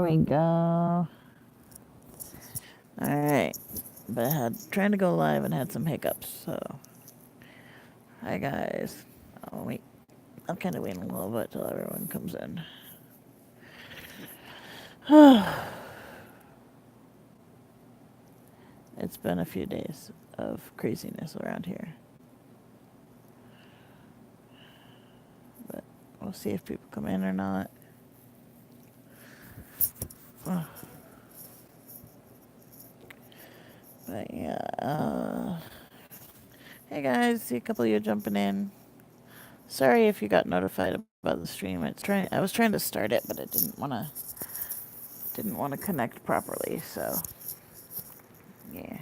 There we go. Alright. But I had trying to go live and had some hiccups, so hi guys. Oh wait. I'm kinda waiting a little bit till everyone comes in. It's been a few days of craziness around here. But we'll see if people come in or not. But yeah, hey guys, see a couple of you jumping in. Sorry if you got notified about the stream. I was trying to start it, but it didn't want to connect properly, so yeah.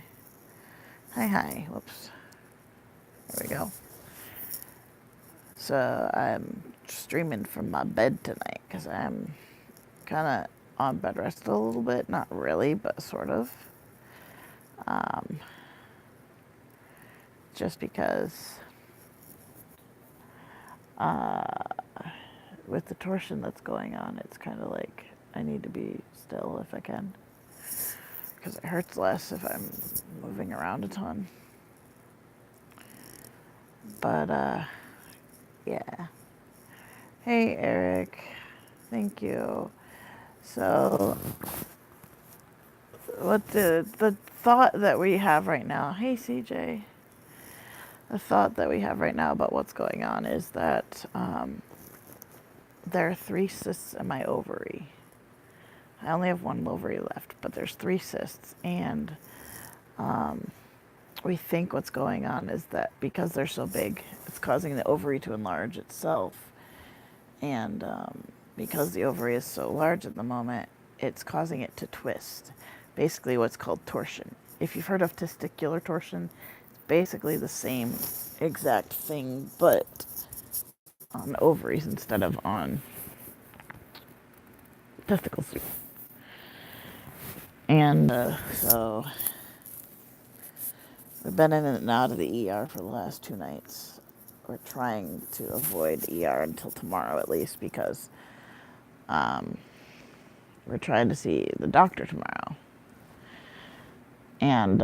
Hi. Whoops. There we go. So I'm streaming from my bed tonight because I'm kind of on bed rest a little bit. Not really, but sort of. Um, just because uh, with the torsion that's going on, it's kind of like I need to be still if I can. Because it hurts less if I'm moving around a ton. But yeah. Hey Eric, thank you. So what the thought that we have right now, hey CJ, the thought that we have right now about what's going on is that there are 3 cysts in my ovary. I only have 1 ovary left, but there's 3 cysts, and we think what's going on is that because they're so big, it's causing the ovary to enlarge itself, and because the ovary is so large at the moment, it's causing it to twist. Basically, what's called torsion. If you've heard of testicular torsion, it's basically the same exact thing, but on ovaries instead of on testicles. And so we've been in and out of the ER for the last 2 nights. We're trying to avoid ER until tomorrow at least because we're trying to see the doctor tomorrow. And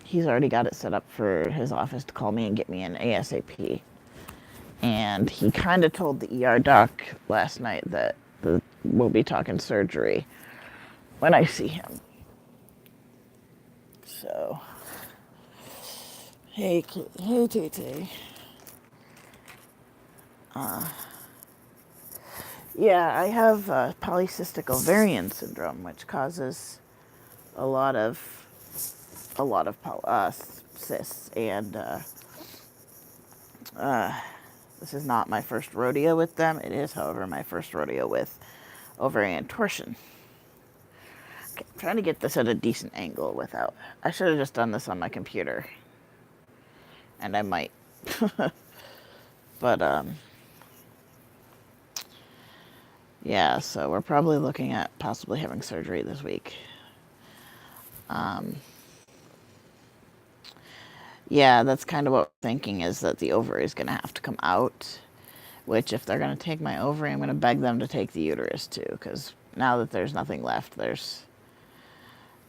he's already got it set up for his office to call me and get me in ASAP. And he kind of told the ER doc last night that we'll be talking surgery when I see him. So, hey TT. Yeah, I have polycystic ovarian syndrome, which causes a lot of cysts, and this is not my first rodeo with them. It is, however, my first rodeo with ovarian torsion. Okay, I'm trying to get this at a decent angle without. I should have just done this on my computer, and I might, but yeah. So we're probably looking at possibly having surgery this week. Yeah, that's kind of what we're thinking, is that the ovary is going to have to come out, which if they're going to take my ovary, I'm going to beg them to take the uterus too, because now that there's nothing left, there's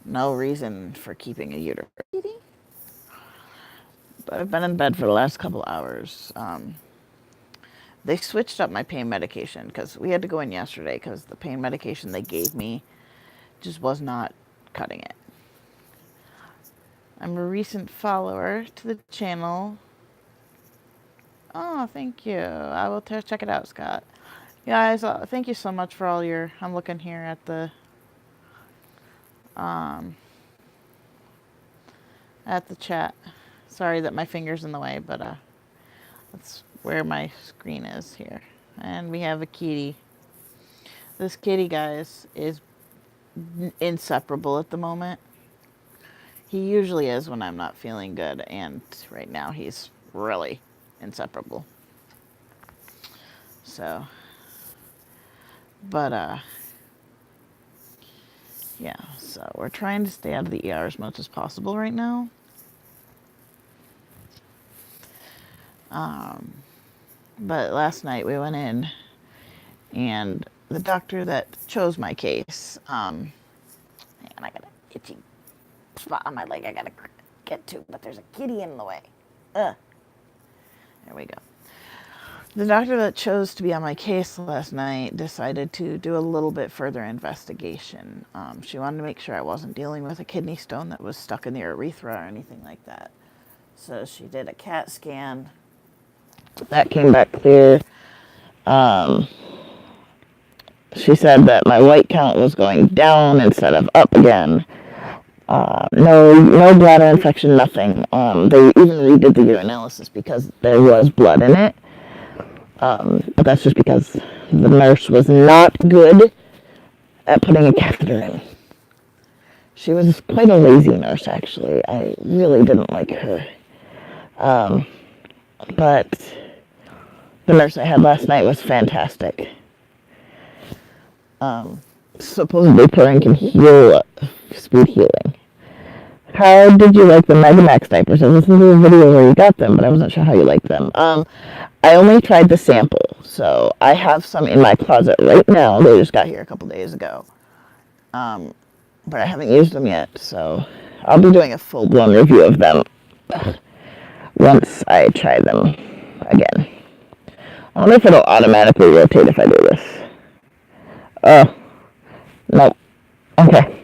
no reason for keeping a uterus. But I've been in bed for the last couple hours. They switched up my pain medication because we had to go in yesterday because the pain medication they gave me just was not cutting it. I'm a recent follower to the channel. Oh, thank you. I will check it out, Scott. Guys, thank you so much for all your. I'm looking here at the chat. Sorry that my finger's in the way, but that's where my screen is here. And we have a kitty. This kitty, guys, is inseparable at the moment. He usually is when I'm not feeling good, and right now he's really inseparable. So, but yeah, so we're trying to stay out of the ER as much as possible right now. But last night we went in, and the doctor that chose my case, and I got an itchy spot on my leg I gotta get to, but there's a kitty in the way. Ugh. There we go. The doctor that chose to be on my case last night decided to do a little bit further investigation. She wanted to make sure I wasn't dealing with a kidney stone that was stuck in the urethra or anything like that. So she did a CAT scan. That came back clear. She said that my white count was going down instead of up again. No bladder infection, nothing. They even redid the urinalysis because there was blood in it. But that's just because the nurse was not good at putting a catheter in. She was quite a lazy nurse, actually. I really didn't like her. But the nurse I had last night was fantastic. Supposedly purring can heal, speed healing. How did you like the Megamax diapers? I listened to a video where you got them, but I wasn't sure how you liked them. I only tried the sample, so I have some in my closet right now. They just got here a couple days ago. But I haven't used them yet, so I'll be doing a full-blown review of them once I try them again. I wonder if it'll automatically rotate if I do this. Oh, nope. Okay.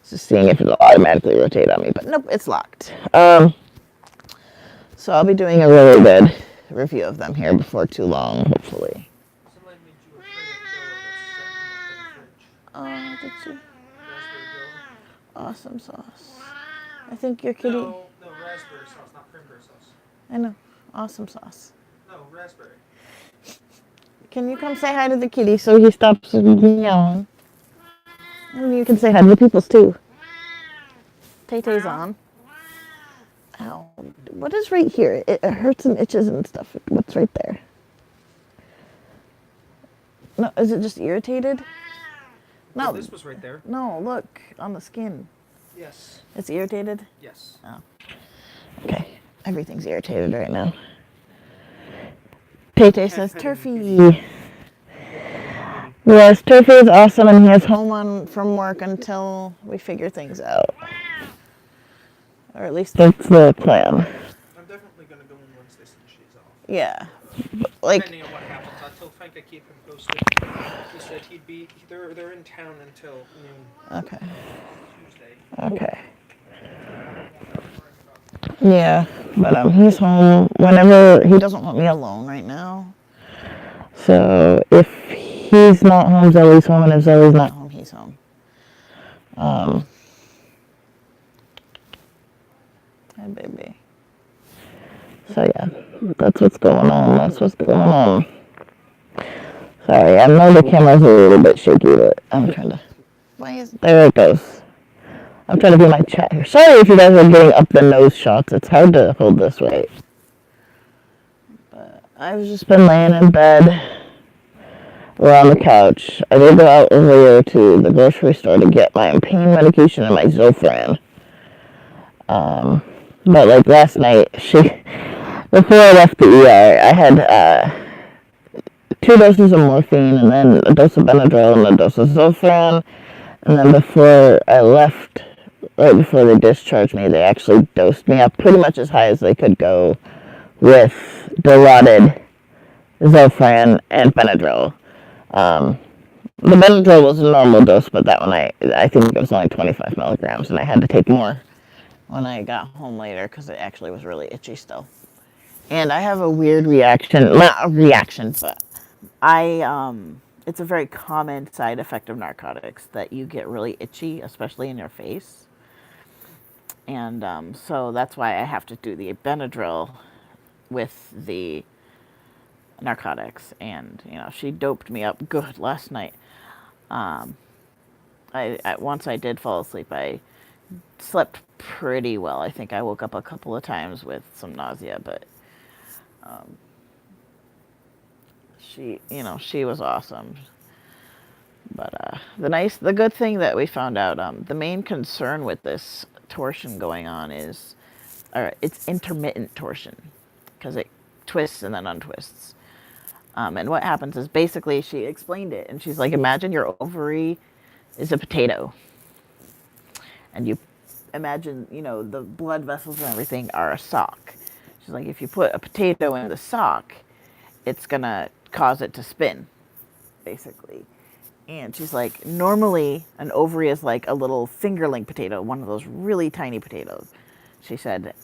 Just seeing if it'll automatically rotate on me, but nope, it's locked. So I'll be doing a really good review of them here before too long, hopefully. Somebody made you a tray of Jell-O that's set in the fridge. Oh, did you? Raspberry Jell-O. Awesome sauce. I think your kitty... No, raspberry sauce, not cranberry sauce. I know. Awesome sauce. No, raspberry. Can you come say hi to the kitty so he stops meowing? And you can say hi to the peoples too. Tay-Tay's on. Ow. What is right here? It hurts and itches and stuff. What's right there? No, is it just irritated? No. This was right there. No, look. On the skin. Yes. It's irritated? Yes. Oh. Okay. Everything's irritated right now. Tay-Tay says, Turfy. Yes, Turfy is awesome and he is home from work until we figure things out. Or at least that's the plan. I'm definitely going to go in Wednesday since she's off. Yeah. Like, depending on what happens. I told Frank I'd keep him posted. He said they're in town until noon. okay. Tuesday. Okay. Yeah, but he's home whenever. He doesn't want me alone right now. So if he's not home, Zoe's home, and if Zoe's not home, he's home. Hi, baby. So yeah, that's what's going on. Sorry, I know the camera's a little bit shaky, but I'm trying to... There it goes. I'm trying to do my chat here. Sorry if you guys are getting up the nose shots. It's hard to hold this right. But I've just been laying in bed or on the couch. I did go out earlier to the grocery store to get my pain medication and my Zofran. But like last night, before I left the ER, I had 2 doses of morphine and then a dose of Benadryl and a dose of Zofran. And then before I left, right before they discharged me, they actually dosed me up pretty much as high as they could go with Dilaudid, Zofran, and Benadryl. The Benadryl was a normal dose, but that one I think it was only 25 milligrams, and I had to take more when I got home later because it actually was really itchy still. And I have a weird reaction, not a reaction, but it's a very common side effect of narcotics that you get really itchy, especially in your face. And so that's why I have to do the Benadryl with the narcotics. And, she doped me up good last night. Once I did fall asleep, I slept pretty well. I think I woke up a couple of times with some nausea, but she was awesome. But the good thing that we found out, the main concern with this torsion going on is, it's intermittent torsion, because it twists and then untwists. And what happens is basically she explained it, and she's like, imagine your ovary is a potato, and you imagine, the blood vessels and everything are a sock. She's like, if you put a potato in the sock, it's gonna cause it to spin, basically. And she's like, normally an ovary is like a little fingerling potato, one of those really tiny potatoes. She said,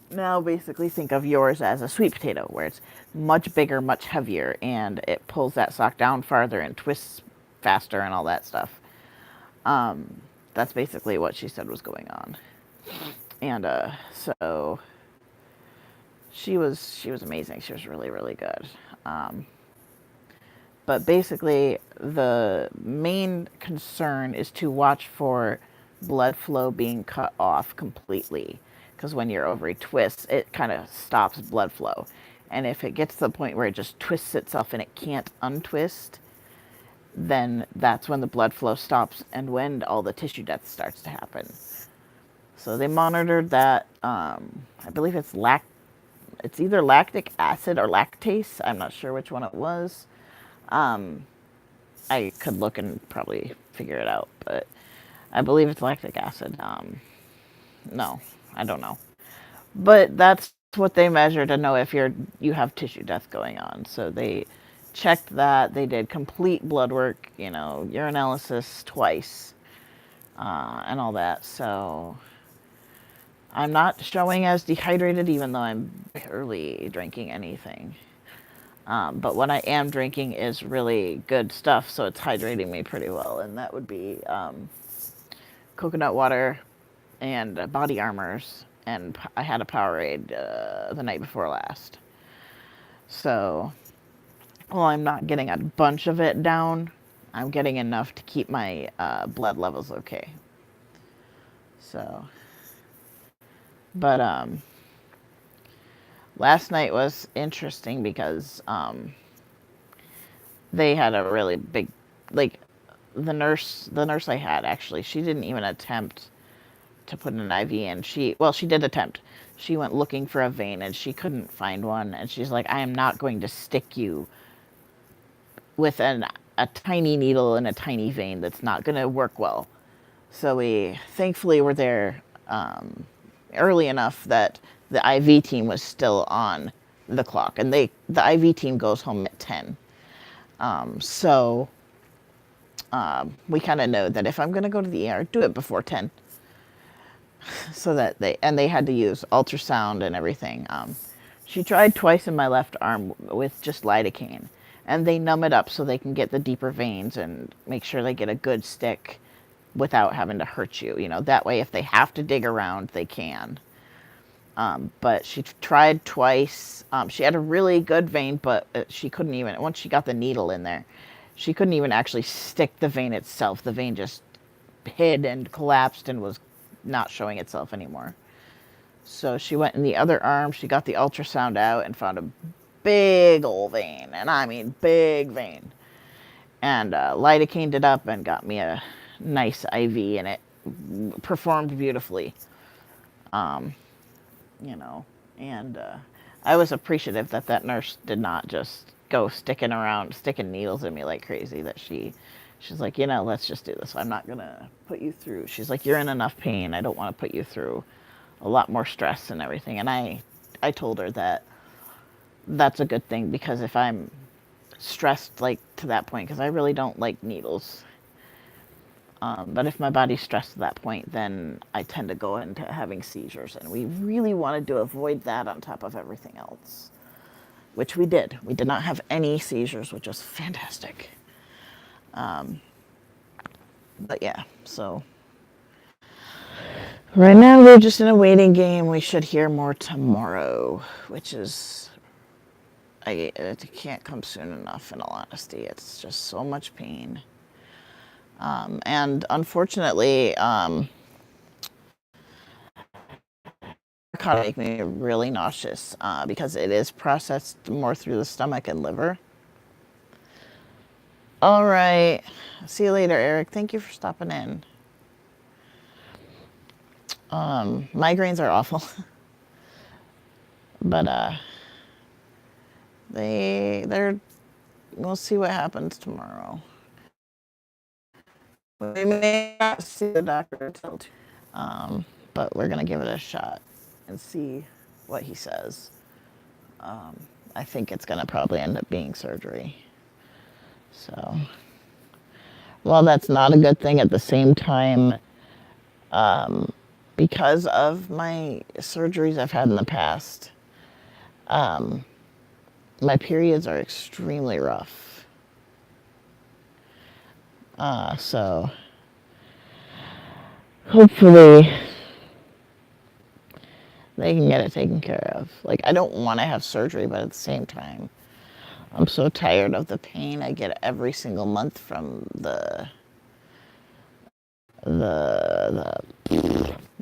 now basically think of yours as a sweet potato, where it's much bigger, much heavier, and it pulls that sock down farther and twists faster and all that stuff. That's basically what she said was going on. And so she was amazing. She was really, really good. But basically, the main concern is to watch for blood flow being cut off completely. Because when your ovary twists, it kind of stops blood flow. And if it gets to the point where it just twists itself and it can't untwist, then that's when the blood flow stops and when all the tissue death starts to happen. So they monitored that. I believe it's either lactic acid or lactase. I'm not sure which one it was. I could look and probably figure it out, but I believe it's lactic acid. No, I don't know. But that's what they measure to know if you have tissue death going on. So they checked that. They did complete blood work, urinalysis twice, and all that. So I'm not showing as dehydrated, even though I'm barely drinking anything. But what I am drinking is really good stuff, so it's hydrating me pretty well. And that would be coconut water and body armors. And I had a Powerade the night before last. So, well, I'm not getting a bunch of it down. I'm getting enough to keep my blood levels okay. So, but last night was interesting because they had a really big, like, the nurse I had, actually, she didn't even attempt to put an IV in. She did attempt. She went looking for a vein and she couldn't find one. And she's like, I am not going to stick you with a tiny needle in a tiny vein that's not going to work well. So we thankfully were there early enough that the IV team was still on the clock. And the IV team goes home at 10. So we kind of know that if I'm going to go to the ER, do it before 10. So that they had to use ultrasound and everything. She tried twice in my left arm with just lidocaine, and they numb it up so they can get the deeper veins and make sure they get a good stick without having to hurt you. That way if they have to dig around, they can. But she tried twice. She had a really good vein, but she couldn't even, once she got the needle in there, she couldn't even actually stick the vein itself. The vein just hid and collapsed and was not showing itself anymore. So she went in the other arm. She got the ultrasound out and found a big old vein. And I mean big vein. And lidocained it up and got me a nice IV, and it performed beautifully. And I was appreciative that nurse did not just go sticking needles in me like crazy. That she's like, let's just do this. I'm not going to put you through. She's like, you're in enough pain. I don't want to put you through a lot more stress and everything. And I told her that that's a good thing, because if I'm stressed like to that point, because I really don't like needles. But if my body's stressed to that point, then I tend to go into having seizures. And we really wanted to avoid that on top of everything else, which we did. We did not have any seizures, which was fantastic. But yeah, so right now we're just in a waiting game. We should hear more tomorrow, which is, it can't come soon enough, in all honesty. It's just so much pain. And unfortunately, narcotics make me really nauseous because it is processed more through the stomach and liver. All right. See you later, Eric. Thank you for stopping in. Migraines are awful. But they're we'll see what happens tomorrow. We may not see the doctor until but we're gonna give it a shot and see what he says. I think it's gonna probably end up being surgery. So, while that's not a good thing, at the same time, because of my surgeries I've had in the past, my periods are extremely rough. So hopefully they can get it taken care of. Like, I don't want to have surgery, but at the same time, I'm so tired of the pain I get every single month from the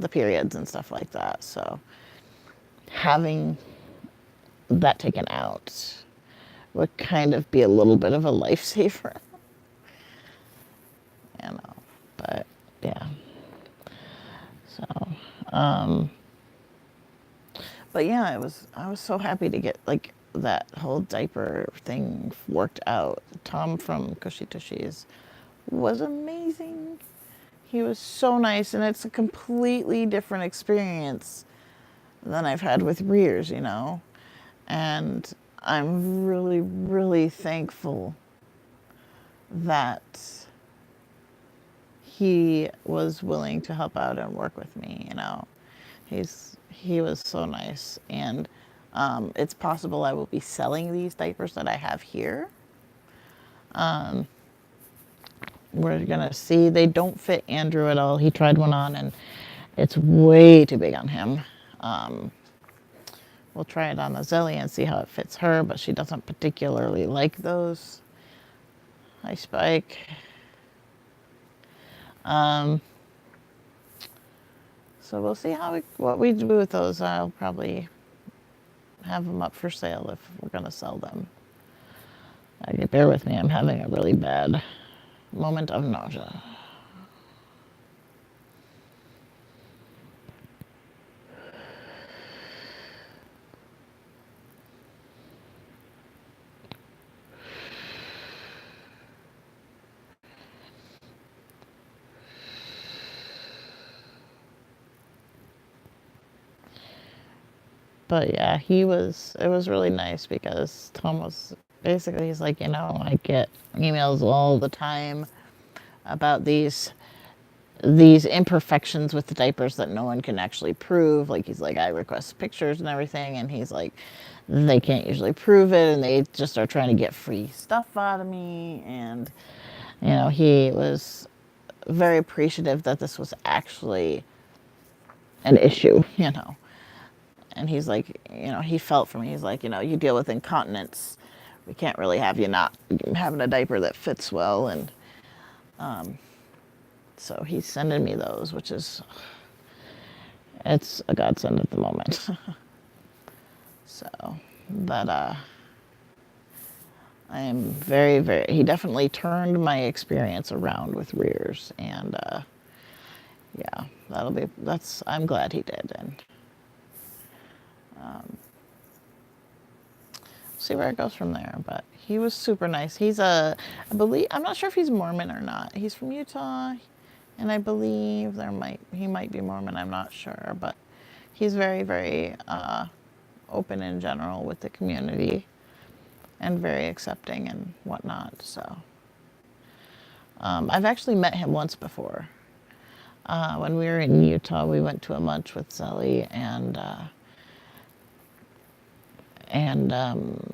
periods and stuff like that. So having that taken out would kind of be a little bit of a lifesaver, you know. But yeah. So, but yeah, I was so happy to get like that whole diaper thing worked out. Tom from Cushy Tushies was amazing. He was so nice, and it's a completely different experience than I've had with Rears, you know. And I'm really, really thankful that he was willing to help out and work with me, you know. He was so nice, and it's possible I will be selling these diapers that I have here. We're gonna see. They don't fit Andrew at all. He tried one on, and it's way too big on him. We'll try it on Azalea and see how it fits her, but she doesn't particularly like those. Hi, Spike. So we'll see what we do with those. I'll probably have them up for sale if we're gonna sell them. Bear with me. I'm having a really bad moment of nausea. But yeah, it was really nice because Tom was basically, he's like, you know, I get emails all the time about these imperfections with the diapers that no one can actually prove. Like, he's like, I request pictures and everything, and he's like, they can't usually prove it, and they just are trying to get free stuff out of me. And you know, he was very appreciative that this was actually an issue, you know. And he's like, you know, he felt for me. He's like, you know, you deal with incontinence. We can't really have you not having a diaper that fits well. And so he's sending me those, which is, it's a godsend at the moment. So, but I am very, very, he definitely turned my experience around with Rears. And yeah, I'm glad he did. And see where it goes from there. But he was super nice. I believe, I'm not sure if he's Mormon or not. He's from Utah, and I believe he might be Mormon. I'm not sure, but he's very, very open in general with the community, and very accepting and whatnot. So I've actually met him once before. When we were in Utah, we went to a munch with Zelly, and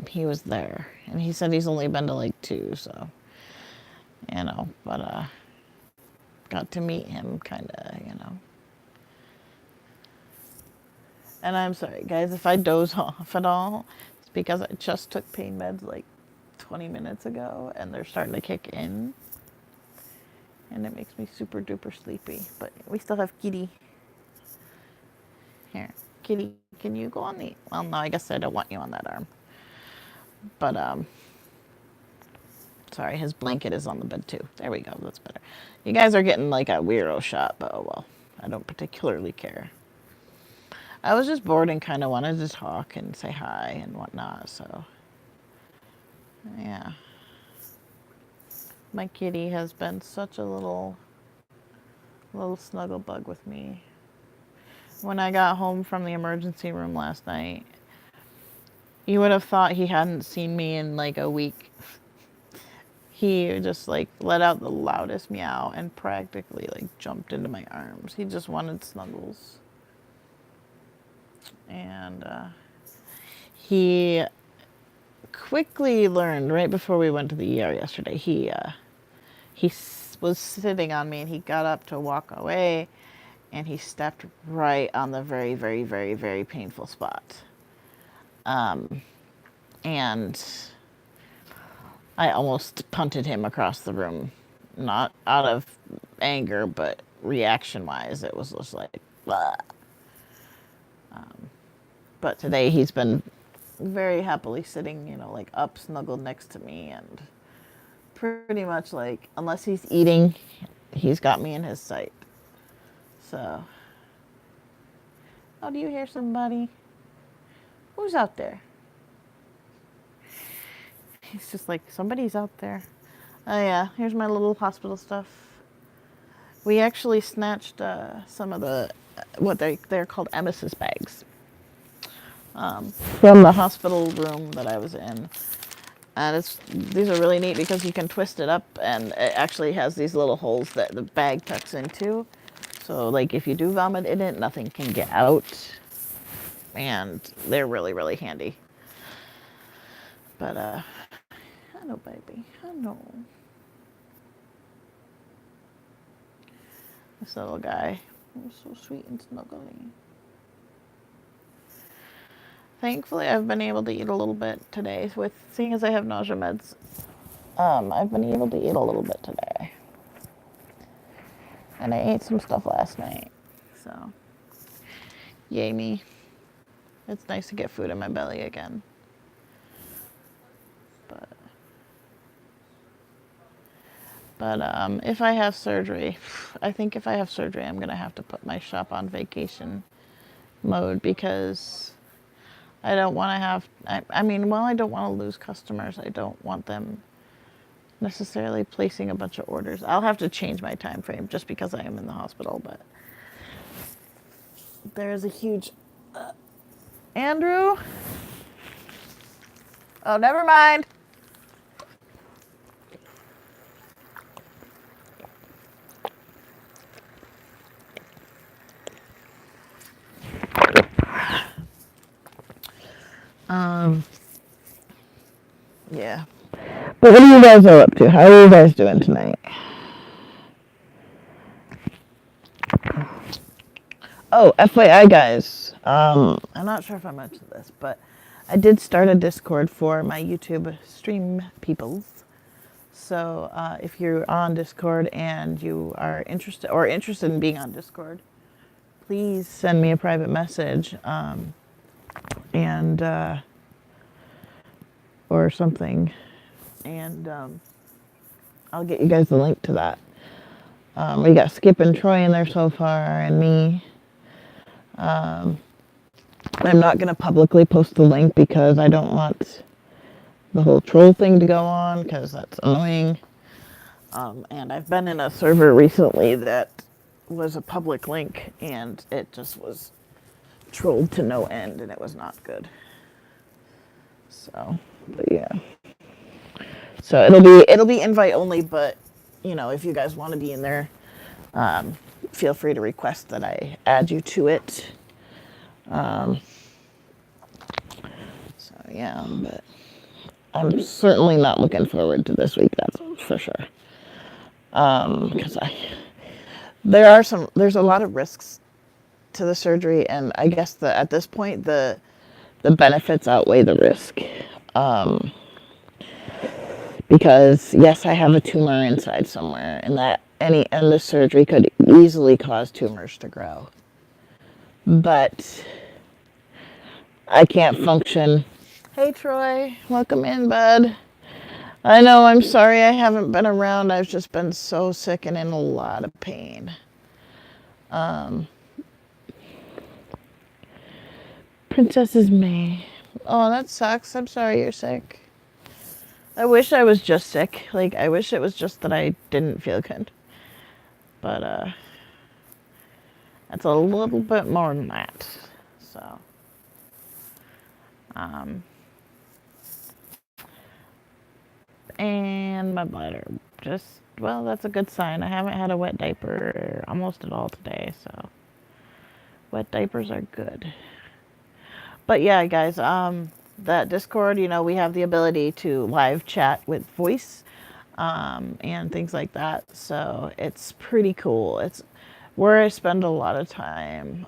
he was there, and he said he's only been to like 2, so you know, but got to meet him, kind of, you know. And I'm sorry, guys, if I doze off at all, it's because I just took pain meds like 20 minutes ago, and they're starting to kick in, and it makes me super duper sleepy. But we still have Kitty. Here, Kitty, can you go on the? Well, no, I guess I don't want you on that arm. But sorry, his blanket is on the bed too. There we go. That's better. You guys are getting like a weirdo shot, but oh well. I don't particularly care. I was just bored and kind of wanted to talk and say hi and whatnot. So yeah. My kitty has been such a little snuggle bug with me. When I got home from the emergency room last night, you would have thought he hadn't seen me in like a week. He just like let out the loudest meow and practically like jumped into my arms. He just wanted snuggles. And he quickly learned right before we went to the ER yesterday. He was sitting on me and he got up to walk away and he stepped right on the very, very, very, very painful spot. And I almost punted him across the room, not out of anger, but reaction-wise, it was just like, blah. But today he's been very happily sitting, you know, like up, snuggled next to me, and pretty much like, unless he's eating, he's got me in his sight. So, oh, do you hear somebody? Who's out there? He's just like, somebody's out there. Oh yeah, here's my little hospital stuff. We actually snatched some of the, what they're called emesis bags. From the hospital room that I was in. And these are really neat because you can twist it up and it actually has these little holes that the bag tucks into. So like if you do vomit in it, nothing can get out. And they're really, really handy. But hello baby, hello. This little guy, he's so sweet and snuggly. Thankfully, I've been able to eat a little bit today. With seeing as I have nausea meds, I've been able to eat a little bit today. And I ate some stuff last night, so yay me. It's nice to get food in my belly again. But if I have surgery, I think if I have surgery, I'm gonna have to put my shop on vacation mode because I don't want to have, I mean, while I don't want to lose customers, I don't want them necessarily placing a bunch of orders. I'll have to change my time frame just because I am in the hospital, but there is a huge, Andrew? Oh, never mind. Yeah. But what are you guys all up to? How are you guys doing tonight? Oh, FYI, guys. I'm not sure if I mentioned this, but I did start a Discord for my YouTube stream peoples. So if you're on Discord and you are interested in being on Discord, please send me a private message or something, and I'll get you guys the link to that. We got Skip and Troy in there so far, and me. I'm not going to publicly post the link because I don't want the whole troll thing to go on because that's annoying. And I've been in a server recently that was a public link and it just was trolled to no end and it was not good. So, but yeah. So it'll be invite only, but you know, if you guys want to be in there, feel free to request that I add you to it. So yeah, but I'm certainly not looking forward to this week, that's for sure. Because there's a lot of risks to the surgery, and I guess at this point the benefits outweigh the risk. Because yes, I have a tumor inside somewhere, and the surgery could easily cause tumors to grow. But I can't function. Hey Troy, welcome in, bud. I know, I'm sorry I haven't been around. I've just been so sick and in a lot of pain. Princess is May. Oh, that sucks. I'm sorry you're sick. I wish I was just sick. Like, I wish it was just that I didn't feel good. But, it's a little bit more than that. So, um, and my bladder just, well, that's a good sign. I haven't had a wet diaper almost at all today, so wet diapers are good. But yeah, guys, that Discord, we have the ability to live chat with voice, and things like that. So it's pretty cool. It's where I spend a lot of time,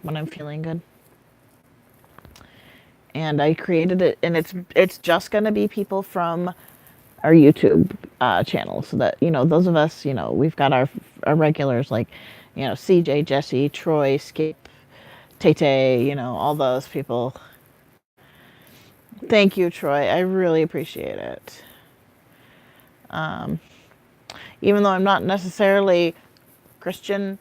when I'm feeling good. And I created it, and it's just gonna be people from our YouTube channel, so that those of us, we've got our regulars like, CJ, Jesse, Troy, Skip, Tay Tay, all those people. Thank you, Troy. I really appreciate it. Even though I'm not necessarily Christian,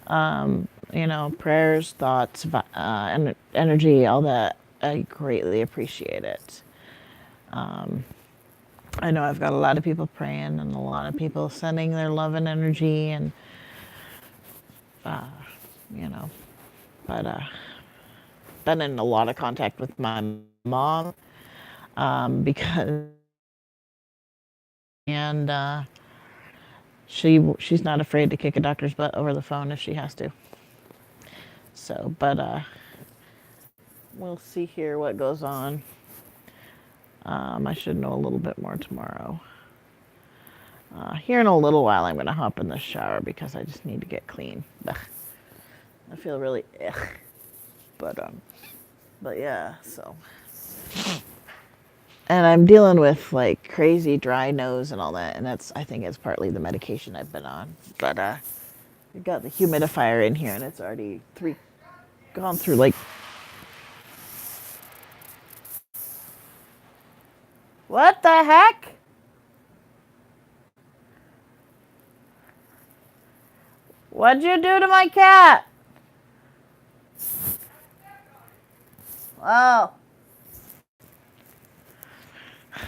prayers, thoughts, and energy, all that, I greatly appreciate it. I know I've got a lot of people praying and a lot of people sending their love and energy, and you know, but been in a lot of contact with my mom, because and she's not afraid to kick a doctor's butt over the phone if she has to. So, but we'll see here what goes on. I should know a little bit more tomorrow. Here in a little while, I'm going to hop in the shower because I just need to get clean. Ugh. I feel really ugh. But yeah, so. And I'm dealing with like crazy dry nose and all that, and I think it's partly the medication I've been on. But we've got the humidifier in here, and it's already gone through like. What the heck? What'd you do to my cat? Oh.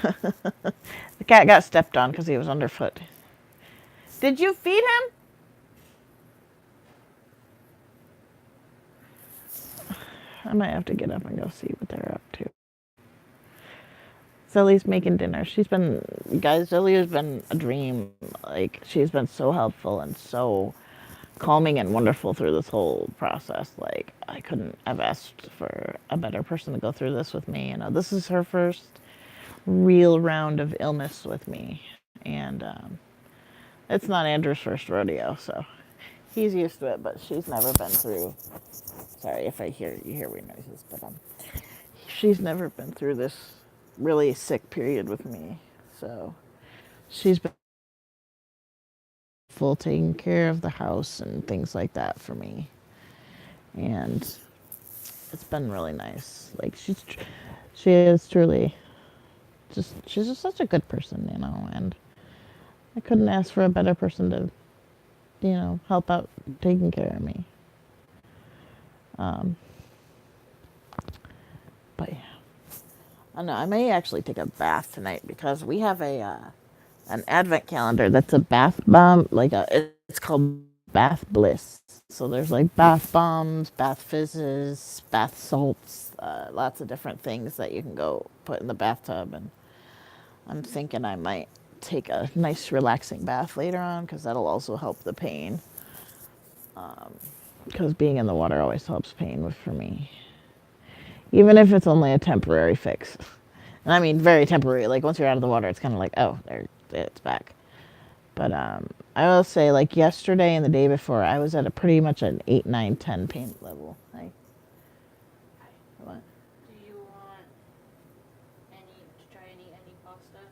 The cat got stepped on because he was underfoot. Did you feed him? I might have to get up and go see what they're up to. Zelly's making dinner. Zelly has been a dream. Like, she's been so helpful and so calming and wonderful through this whole process. Like, I couldn't have asked for a better person to go through this with me. This is her first real round of illness with me. And it's not Andrew's first rodeo, so he's used to it, but she's never been through. Sorry if you hear weird noises, but she's never been through this really sick period with me. So she's been full taking care of the house and things like that for me. And it's been really nice. Like, she is truly she's just such a good person, and I couldn't ask for a better person to, help out taking care of me. But yeah. I know I may actually take a bath tonight because we have an advent calendar that's a bath bomb. It's called Bath Bliss. So there's like bath bombs, bath fizzes, bath salts, lots of different things that you can go put in the bathtub. And I'm thinking I might take a nice relaxing bath later on because that'll also help the pain. Because being in the water always helps pain for me, even if it's only a temporary fix. And I mean very temporary. Like, once you're out of the water, it's kind of like, oh, there, it's back. But I will say, like, yesterday and the day before, I was at pretty much an 8, 9, 10 pain level. Hi. What? Do you want to try any pasta?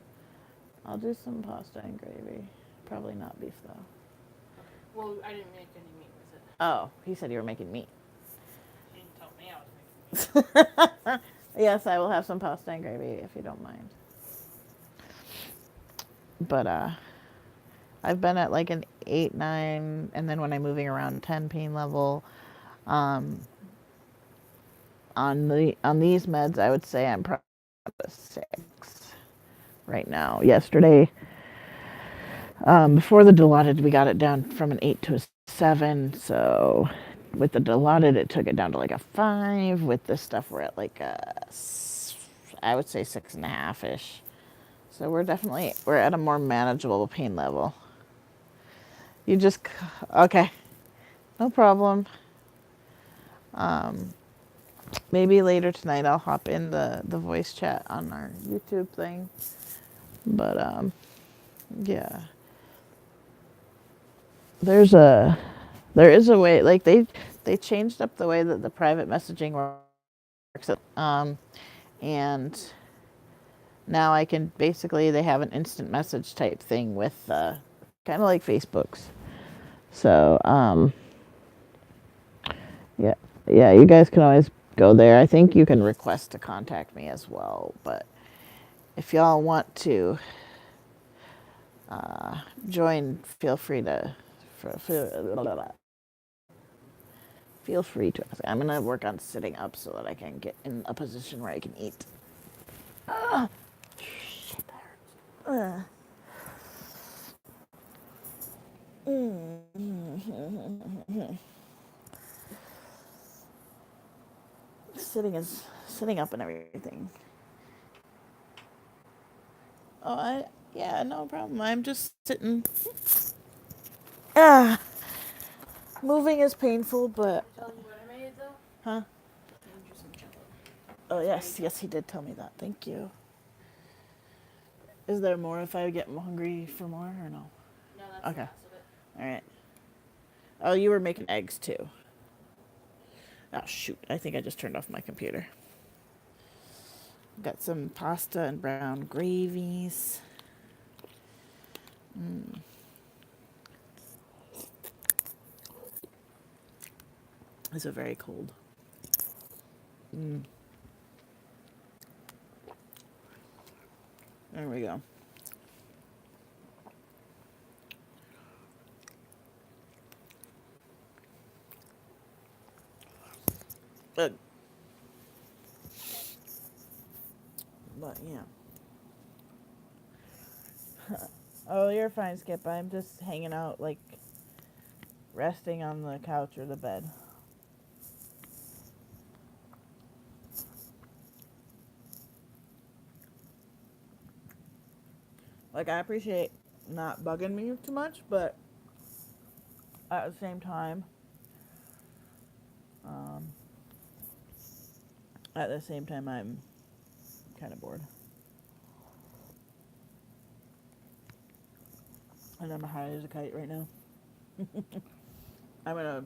I'll do some pasta and gravy. Probably not beef, though. Okay. Well, I didn't make any meat with it. Oh, he said you were making meat. You didn't tell me I was making meat. Yes, I will have some pasta and gravy if you don't mind. But I've been at like an 8, 9, and then when I'm moving around 10 pain level. On these meds, I would say I'm probably 6. right now. Yesterday, before the Dilaudid, we got it down from an 8 to a 7. So with the Dilaudid, it took it down to like a 5. With this stuff, we're at like I would say 6.5 ish. So we're at a more manageable pain level. You just okay, no problem. Maybe later tonight I'll hop in the voice chat on our YouTube thing. But yeah. There is a way, like they changed up the way that the private messaging works. And now I can basically, they have an instant message type thing with kind of like Facebook's. So yeah, yeah, you guys can always go there. I think you can request to contact me as well. But if y'all want to join, feel free to. Feel free to. I'm gonna work on sitting up so that I can get in a position where I can eat. Shit, that hurts. Sitting up and everything. Yeah, no problem. I'm just sitting. Ah, moving is painful, but Tell you what I made though? huh? Made you some chocolate. Oh yes, he did tell me that. Thank you. Is there more if I get hungry for more or no? No, that's Okay. the last of it. All right. Oh, you were making eggs too. Oh shoot! I think I just turned off my computer. Got some pasta and brown gravies. These are very cold. There we go. But yeah. Oh, you're fine, Skip. I'm just hanging out, like resting on the couch or the bed. Like, I appreciate not bugging me too much, but at the same time, um, I'm kind of bored. And I'm high as a kite right now. I'm gonna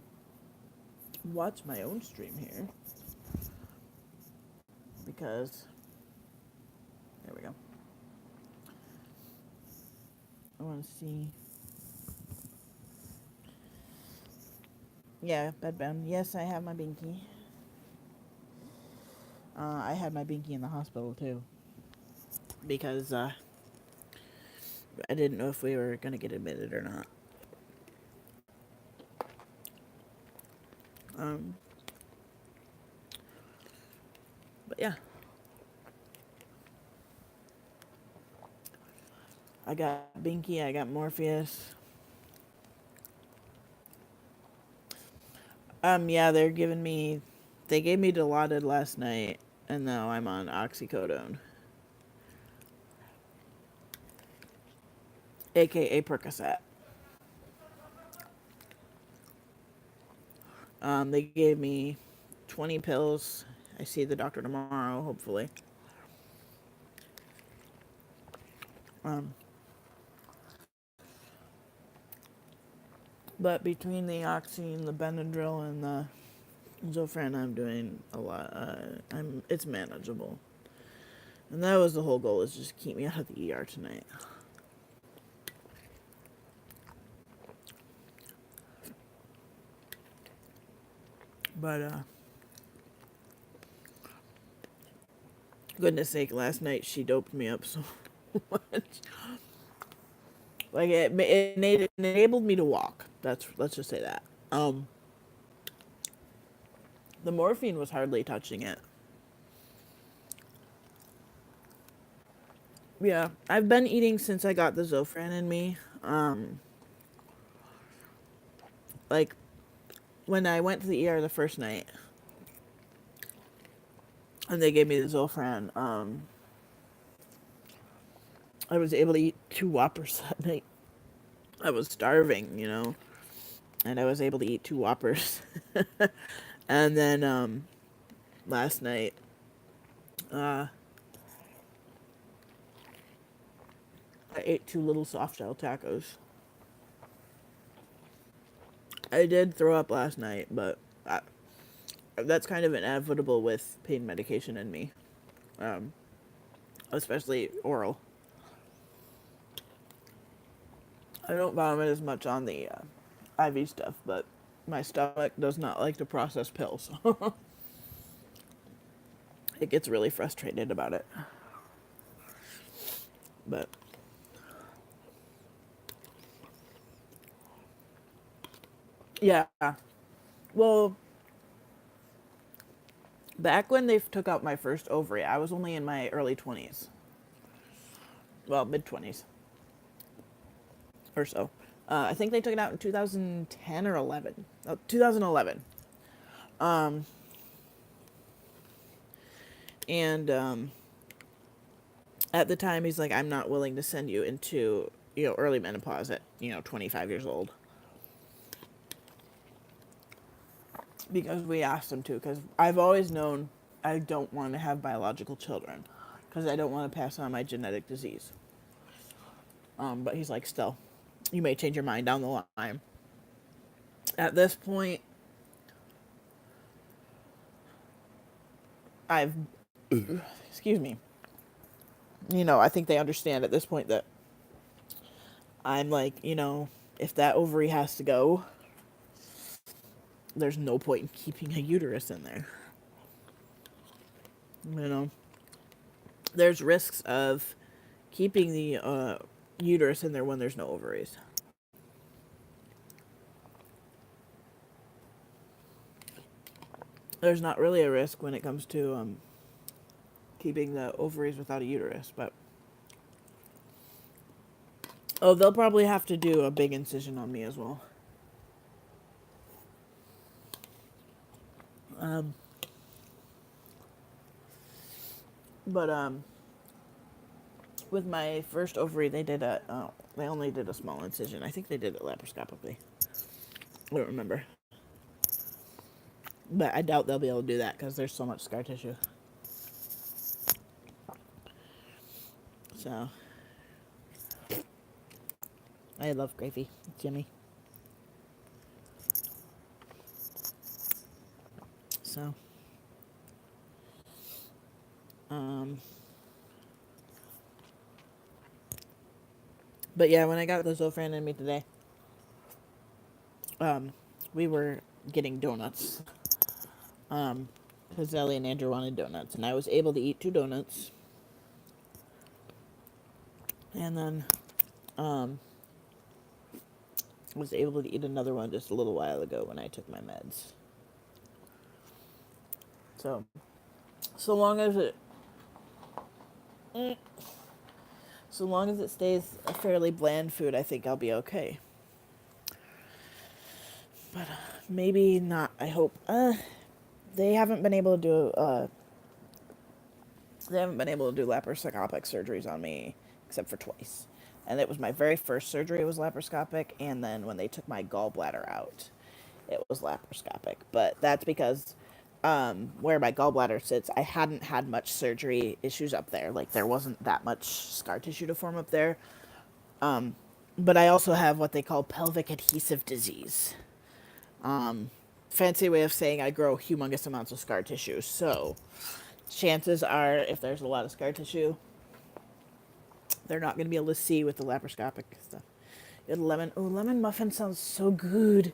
watch my own stream here because there we go. I want to see. Yeah, bedbound. Yes, I have my binky. I had my binky in the hospital too because I didn't know if we were gonna get admitted or not. But yeah, I got binky. I got Morpheus. Yeah, they gave me Dilaudid last night, and now I'm on oxycodone, aka Percocet. They gave me 20 pills. I see the doctor tomorrow, hopefully. But between the oxy and the Benadryl and the Zofran, I'm doing a lot. It's manageable, and that was the whole goal: is just keep me out of the ER tonight. But goodness sake, last night she doped me up so much. Like it enabled me to walk. Let's just say that. The morphine was hardly touching it. Yeah, I've been eating since I got the Zofran in me. Like when I went to the ER the first night and they gave me the Zofran, I was able to eat 2 Whoppers that night. I was starving, and I was able to eat 2 Whoppers. And then last night, I ate 2 little soft shell tacos. I did throw up last night, but that's kind of inevitable with pain medication in me, especially oral. I don't vomit as much on the IV stuff, but my stomach does not like to process pills. It gets really frustrated about it. But yeah, well, back when they took out my first ovary, I was only in my early 20s. Well, mid 20s or so. I think they took it out in 2010 or 11. Oh, 2011. And at the time, he's like, I'm not willing to send you into, early menopause at, 25 years old. Because we asked him to, because I've always known I don't want to have biological children, because I don't want to pass on my genetic disease. But he's like, still, you may change your mind down the line. At this point, I've, excuse me, I think they understand at this point that I'm like, if that ovary has to go, there's no point in keeping a uterus in there. There's risks of keeping the uterus in there when there's no ovaries. There's not really a risk when it comes to keeping the ovaries without a uterus, but they'll probably have to do a big incision on me as well. But with my first ovary, they only did a small incision. I think they did it laparoscopically. I don't remember. But I doubt they'll be able to do that because there's so much scar tissue. So, I love gravy. It's yummy. So, but yeah, when I got the Zofran in me today, we were getting donuts. Because Ellie and Andrew wanted donuts, and I was able to eat 2 donuts. And then, was able to eat another one just a little while ago when I took my meds. So long as it stays a fairly bland food, I think I'll be okay. But maybe not. I hope. They haven't been able to do laparoscopic surgeries on me except for twice. And it was my very first surgery, it was laparoscopic, and then when they took my gallbladder out, it was laparoscopic. But that's because where my gallbladder sits, I hadn't had much surgery issues up there. Like, there wasn't that much scar tissue to form up there. But I also have what they call pelvic adhesive disease. Fancy way of saying I grow humongous amounts of scar tissue. So, chances are, if there's a lot of scar tissue, they're not going to be able to see with the laparoscopic stuff. Lemon muffin sounds so good.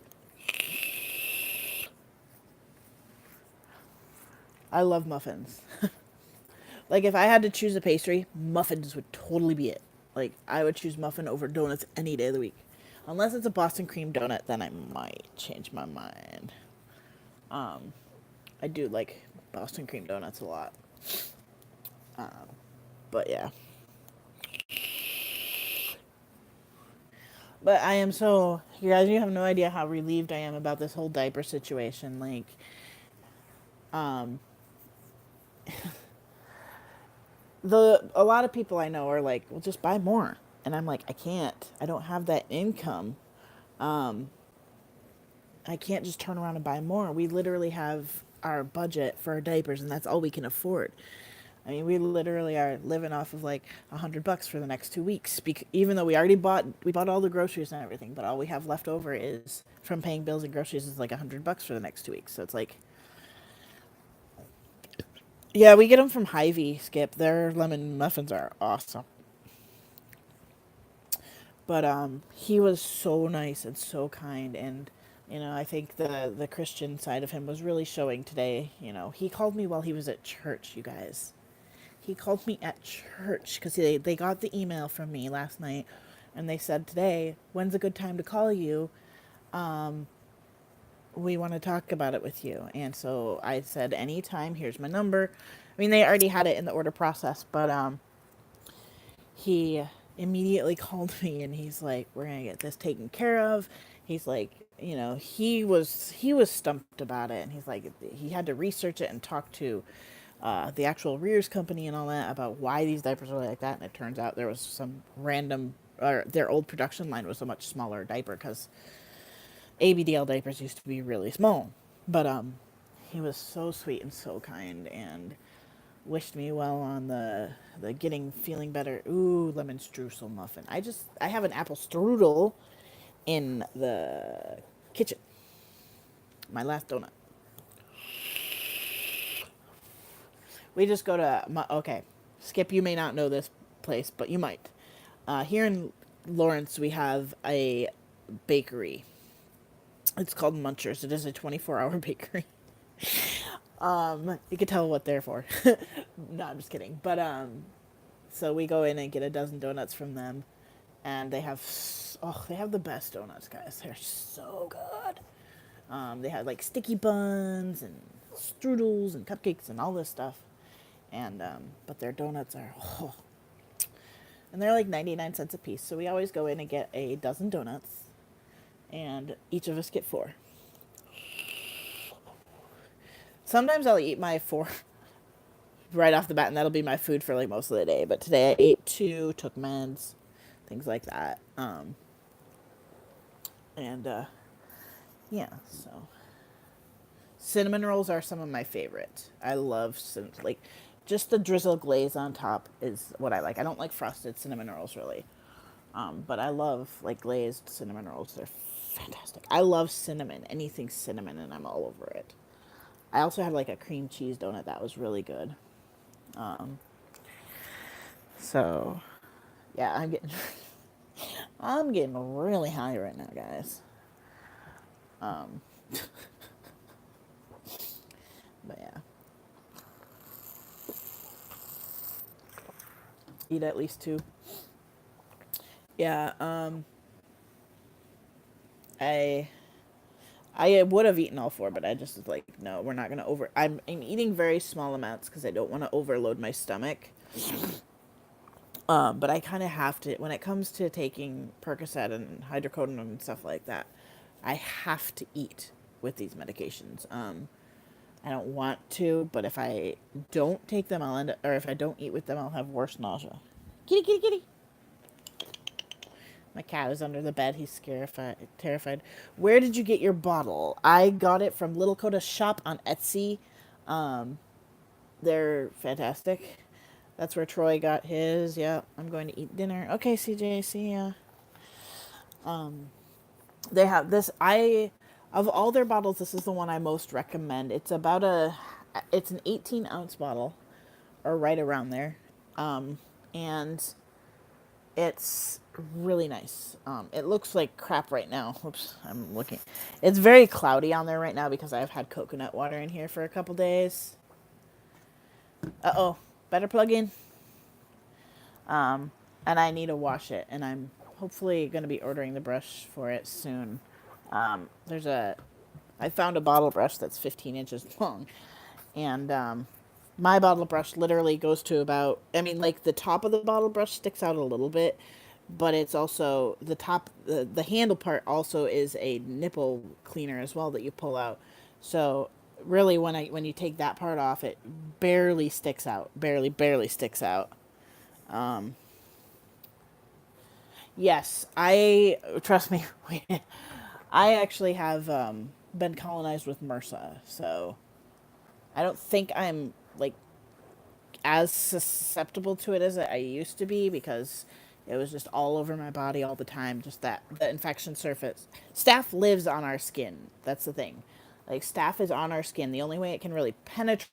I love muffins. Like, if I had to choose a pastry, muffins would totally be it. Like, I would choose muffin over donuts any day of the week. Unless it's a Boston cream donut, then I might change my mind. I do like Boston cream donuts a lot. But yeah. But I am so, you guys, you have no idea how relieved I am about this whole diaper situation. Like, um, a lot of people I know are like, well, just buy more. And I'm like, I can't. I don't have that income. Um, I can't just turn around and buy more. We literally have our budget for our diapers, and that's all we can afford. I mean, we literally are living off of like $100 for the next 2 weeks. Even though we bought all the groceries and everything, but all we have left over is from paying bills and groceries is like $100 for the next 2 weeks. So it's like, yeah, we get them from Hy-Vee, Skip. Their lemon muffins are awesome. But he was so nice and so kind, and I think the Christian side of him was really showing today. He called me while he was at church, you guys. He called me at church because they got the email from me last night, and they said today, when's a good time to call you? We want to talk about it with you. And so I said, anytime, here's my number. I mean, they already had it in the order process, but he immediately called me and he's like, we're going to get this taken care of. He's like, he was stumped about it, and he's like, he had to research it and talk to the actual rears company and all that about why these diapers are like that. And it turns out there was some random, or their old production line was a much smaller diaper because ABDL diapers used to be really small. But he was so sweet and so kind, and wished me well on the feeling better. Ooh, lemon streusel muffin. I have an apple strudel in the kitchen. My last donut. We just go to okay. Skip, you may not know this place, but you might. Here in Lawrence, we have a bakery. It's called Munchers. It is a 24-hour bakery. You can tell what they're for. No, I'm just kidding. But so we go in and get a dozen donuts from them, and they have the best donuts, guys. They're so good. They have like sticky buns and strudels and cupcakes and all this stuff, and but their donuts are and they're like 99 cents a piece. So we always go in and get a dozen donuts, and each of us get 4. Sometimes I'll eat my 4 right off the bat, and that'll be my food for like most of the day. But today I ate 2, took meds, things like that. Yeah, so cinnamon rolls are some of my favorite. I love like just the drizzle glaze on top is what I like. I don't like frosted cinnamon rolls really, but I love like glazed cinnamon rolls. They're fantastic. I love cinnamon, anything cinnamon, and I'm all over it. I also had like a cream cheese donut that was really good. So yeah, I'm getting really high right now, guys. But yeah, eat at least 2. Yeah. I would have eaten all 4, but I just was like, no, we're not gonna I'm eating very small amounts because I don't want to overload my stomach. But I kind of have to when it comes to taking Percocet and hydrocodone and stuff like that. I have to eat with these medications. I don't want to, but if I don't take them, or if I don't eat with them, I'll have worse nausea. Kitty, kitty, kitty. My cat is under the bed. He's terrified. Where did you get your bottle? I got it from Little Coda's shop on Etsy. They're fantastic. That's where Troy got his. Yeah, I'm going to eat dinner. Okay, CJ, see ya. They have this. Of all their bottles, this is the one I most recommend. It's an 18-ounce bottle, or right around there, and it's really nice. It looks like crap right now. Whoops, I'm looking. It's very cloudy on there right now because I've had coconut water in here for a couple days. Uh-oh, better plug in. And I need to wash it, and I'm hopefully going to be ordering the brush for it soon. I found a bottle brush that's 15 inches long, and my bottle brush literally goes to about, the top of the bottle brush sticks out a little bit, but it's also the top, the handle part also is a nipple cleaner as well that you pull out. So really, when you take that part off, it barely sticks out, barely sticks out. Um, yes, I trust me. I actually have been colonized with MRSA, so I don't think I'm like as susceptible to it as I used to be because it was just all over my body all the time. Just that the infection surface. Staph lives on our skin. That's the thing. Like staph is on our skin. The only way it can really penetrate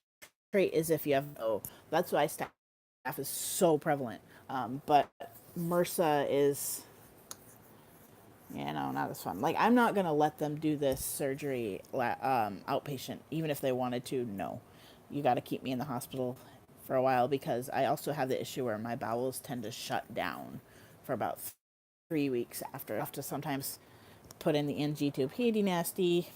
is if you have no. That's why staph is so prevalent. But MRSA is, not as fun. Like I'm not gonna let them do this surgery outpatient, even if they wanted to. No, you got to keep me in the hospital for a while because I also have the issue where my bowels tend to shut down for about 3 weeks after. I have to sometimes put in the NG tube. Hey, nasty.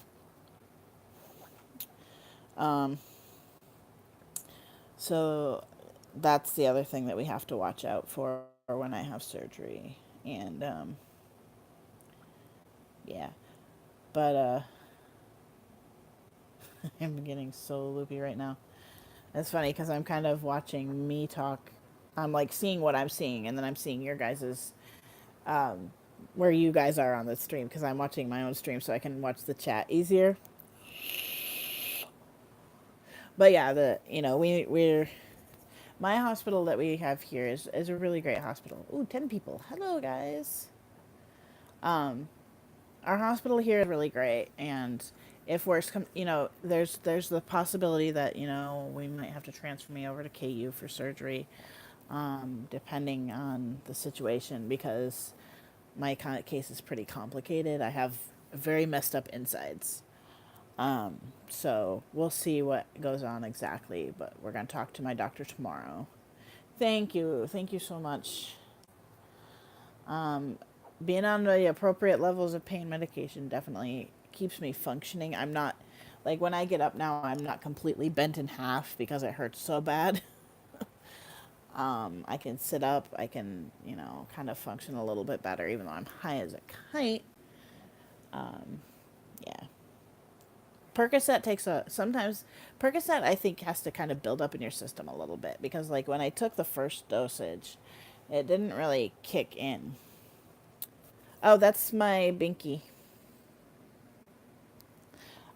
So that's the other thing that we have to watch out for when I have surgery, and yeah, but I'm getting so loopy right now. It's funny because I'm kind of watching me talk. I'm like seeing what I'm seeing, and then I'm seeing your guys's, where you guys are on the stream because I'm watching my own stream so I can watch the chat easier. But yeah, we're my hospital that we have here is a really great hospital. Ooh, 10 people. Hello, guys. Our hospital here is really great, and if worse come, there's the possibility that we might have to transfer me over to KU for surgery, depending on the situation because my case is pretty complicated. I have very messed up insides. So we'll see what goes on exactly, but we're going to talk to my doctor tomorrow. Thank you. Thank you so much. Being on the appropriate levels of pain medication definitely keeps me functioning. I'm not, like when I get up now, I'm not completely bent in half because it hurts so bad. I can sit up, I can, kind of function a little bit better, even though I'm high as a kite. Yeah. Percocet sometimes Percocet I think has to kind of build up in your system a little bit because like when I took the first dosage, it didn't really kick in. Oh, that's my binky.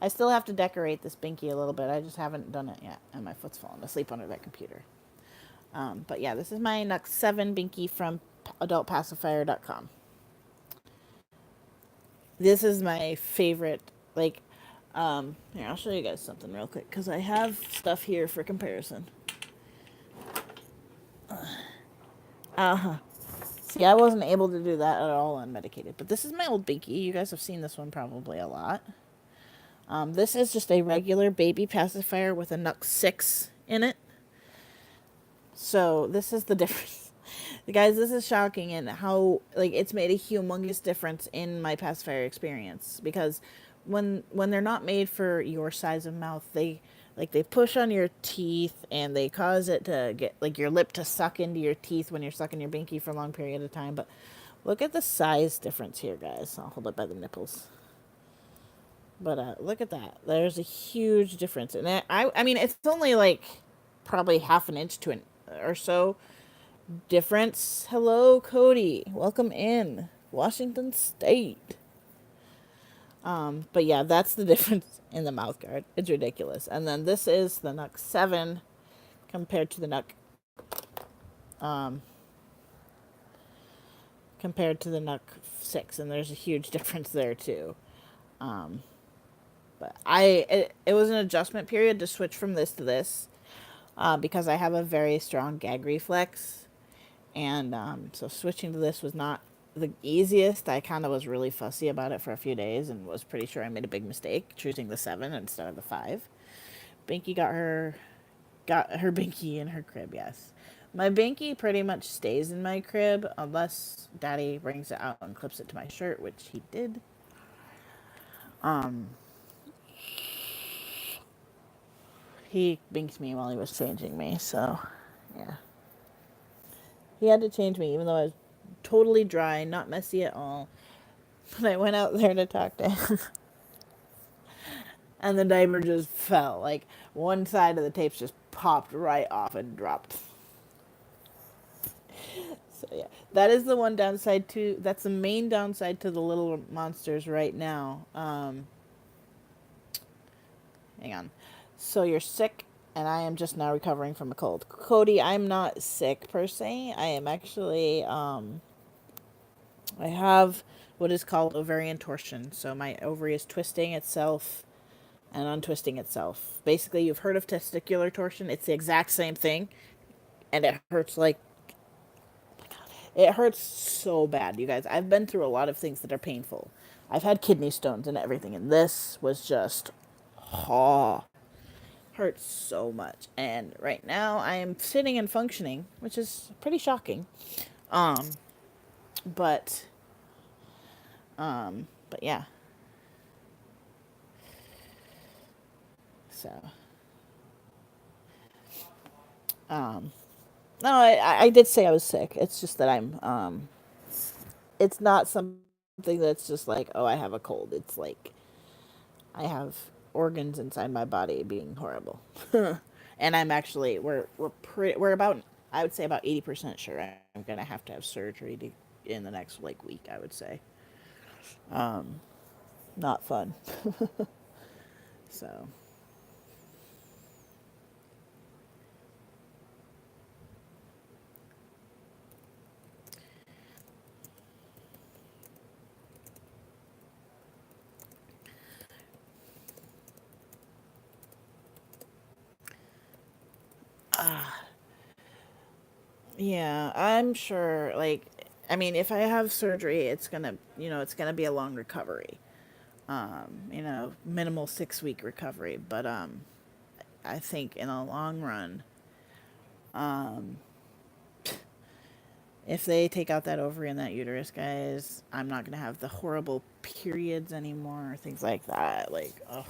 I still have to decorate this binky a little bit. I just haven't done it yet, and my foot's falling asleep under that computer. But yeah, this is my Nux 7 binky from adultpacifier.com. This is my favorite, like, here, I'll show you guys something real quick, because I have stuff here for comparison. See, I wasn't able to do that at all unmedicated, but this is my old binky. You guys have seen this one probably a lot. This is just a regular baby pacifier with a Nux 6 in it. So this is the difference. Guys, this is shocking and how like it's made a humongous difference in my pacifier experience because when they're not made for your size of mouth, they push on your teeth and they cause it to get like your lip to suck into your teeth when you're sucking your binky for a long period of time. But look at the size difference here, guys. I'll hold it by the nipples. But look at that. There's a huge difference. And I mean, it's only like probably half an inch to an or so difference. Hello, Cody. Welcome in. Washington State. But yeah, that's the difference in the mouth guard. It's ridiculous. And then this is the Nux 7 compared to the Nux 6, and there's a huge difference there too. But it was an adjustment period to switch from this to this because I have a very strong gag reflex, and so switching to this was not the easiest. I kind of was really fussy about it for a few days and was pretty sure I made a big mistake choosing the 7 instead of the 5. Binky got her binky in her crib, yes. My binky pretty much stays in my crib unless Daddy brings it out and clips it to my shirt, which he did. He binked me while he was changing me, so yeah. He had to change me even though I was totally dry, not messy at all. But I went out there to talk to him, and the diaper just fell. Like, one side of the tapes just popped right off and dropped. So yeah, that is the one downside to. That's the main downside to the little monsters right now. Hang on. So you're sick, and I am just now recovering from a cold. Cody, I'm not sick per se. I am actually. I have what is called ovarian torsion. So my ovary is twisting itself and untwisting itself. Basically, you've heard of testicular torsion. It's the exact same thing, and it hurts like it hurts so bad, you guys. I've been through a lot of things that are painful. I've had kidney stones and everything, and this was just, oh, hurts so much. And right now, I am sitting and functioning, which is pretty shocking. Um, but, but yeah. So, no, I did say I was sick. It's just that it's not something that's just like, oh, I have a cold. It's like I have organs inside my body being horrible. And I'm actually, we're about, I would say about 80% sure I'm going to have surgery in the next like week, I would say. Not fun. So, yeah, I'm sure, like, I mean, if I have surgery, it's gonna be a long recovery. Minimal 6 week recovery. But I think in the long run, if they take out that ovary and that uterus, guys, I'm not gonna have the horrible periods anymore, things like that. Like, oh,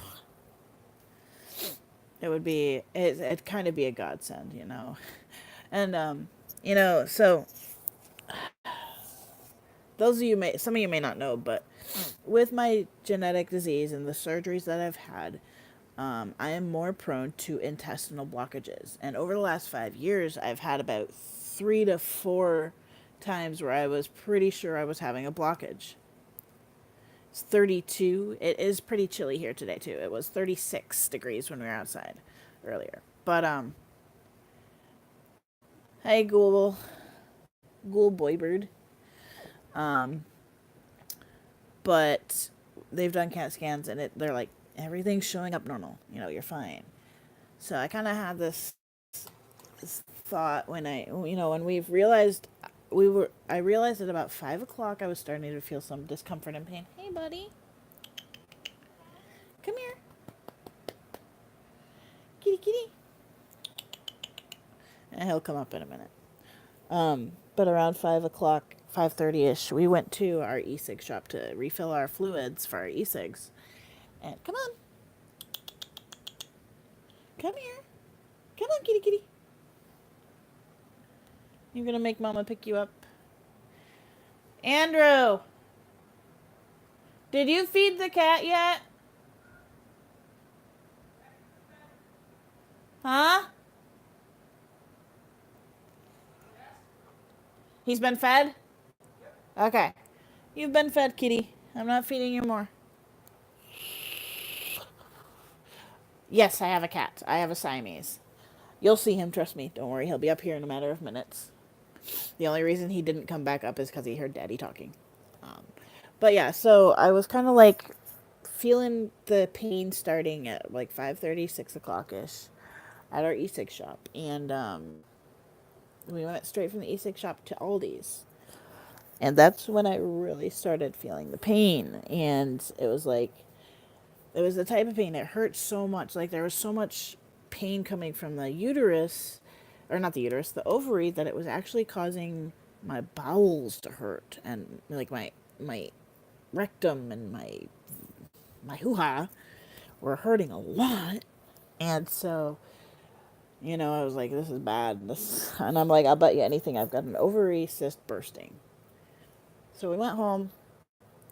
it'd kind of be a godsend. And so some of you may not know, but with my genetic disease and the surgeries that I've had, I am more prone to intestinal blockages. And over the last 5 years, I've had about 3 to 4 times where I was pretty sure I was having a blockage. It's 32. It is pretty chilly here today, too. It was 36 degrees when we were outside earlier. But, hey, Ghoul Boybird. But they've done CAT scans, and they're like, everything's showing up normal. You're fine. So I kind of had this thought when we've realized I realized at about 5 o'clock I was starting to feel some discomfort and pain. Hey, buddy. Come here. Kitty, kitty. And he'll come up in a minute. But around 5 o'clock, 5:30ish, we went to our e-cig shop to refill our fluids for our e-cigs. And come on. Come here. Come on, kitty, kitty. You're gonna make Mama pick you up. Andrew! Did you feed the cat yet? Huh? He's been fed? Okay. You've been fed, kitty. I'm not feeding you more. Yes, I have a cat. I have a Siamese. You'll see him, trust me. Don't worry, he'll be up here in a matter of minutes. The only reason he didn't come back up is because he heard Daddy talking. But yeah, so I was kind of like feeling the pain starting at like 5:30, 6 o'clock-ish at our e-cig shop. And we went straight from the e-cig shop to Aldi's. And that's when I really started feeling the pain. And it was the type of pain. It hurt so much. Like there was so much pain coming from the uterus, or not the uterus, the ovary, that it was actually causing my bowels to hurt. And like my rectum and my hoo-ha were hurting a lot. And so, I was like, this is bad. And I'm like, I'll bet you anything, I've got an ovary cyst bursting. So we went home,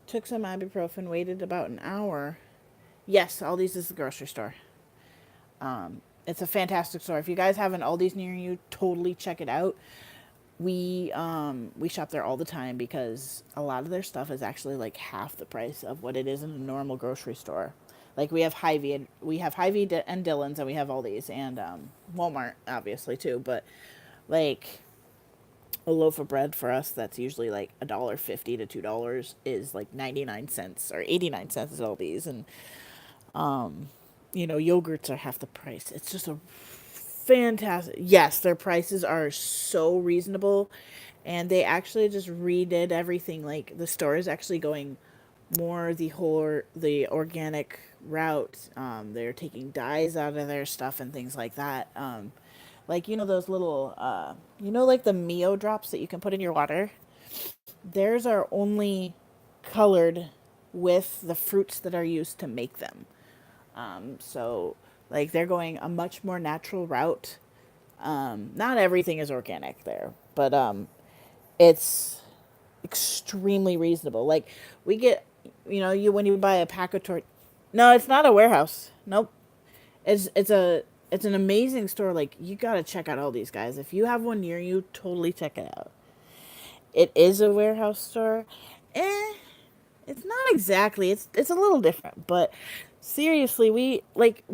took some ibuprofen, waited about an hour. Yes, Aldi's is the grocery store. It's a fantastic store. If you guys have an Aldi's near you, totally check it out. We shop there all the time because a lot of their stuff is actually like half the price of what it is in a normal grocery store. Like we have Hy-Vee and Dillon's, and we have Aldi's and Walmart obviously too. But like a loaf of bread for us that's usually like $1.50 to $2 is like 99 cents or 89 cents at Aldi's, and yogurts are half the price. It's just a fantastic. Yes, their prices are so reasonable, and they actually just redid everything. Like the store is actually going more the organic route. They're taking dyes out of their stuff and things like that. Like those little like the Mio drops that you can put in your water. Theirs are only colored with the fruits that are used to make them. So like they're going a much more natural route. Not everything is organic there, but it's extremely reasonable. Like we get, you when you buy a pack of no, it's not a warehouse. Nope. It's an amazing store. Like you gotta check out all these guys. If you have one near you, totally check it out. It is a warehouse store. Eh, it's not exactly. It's a little different, but seriously, we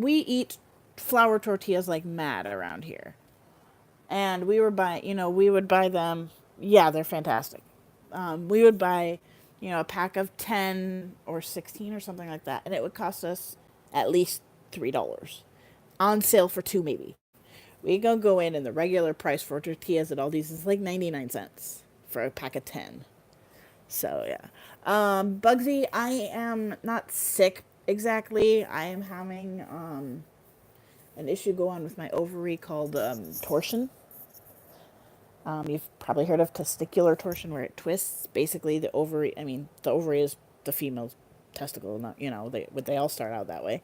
eat flour tortillas like mad around here. And we would buy them. Yeah, they're fantastic. We would buy, a pack of 10 or 16 or something like that, and it would cost us at least $3 on sale for two maybe. We gonna go in, and the regular price for tortillas at all these is like 99 cents for a pack of 10. So yeah. Bugsy, I am not sick exactly. I am having an issue go on with my ovary called torsion. You've probably heard of testicular torsion where it twists. Basically, the ovary is the female's testicle. Not, they all start out that way.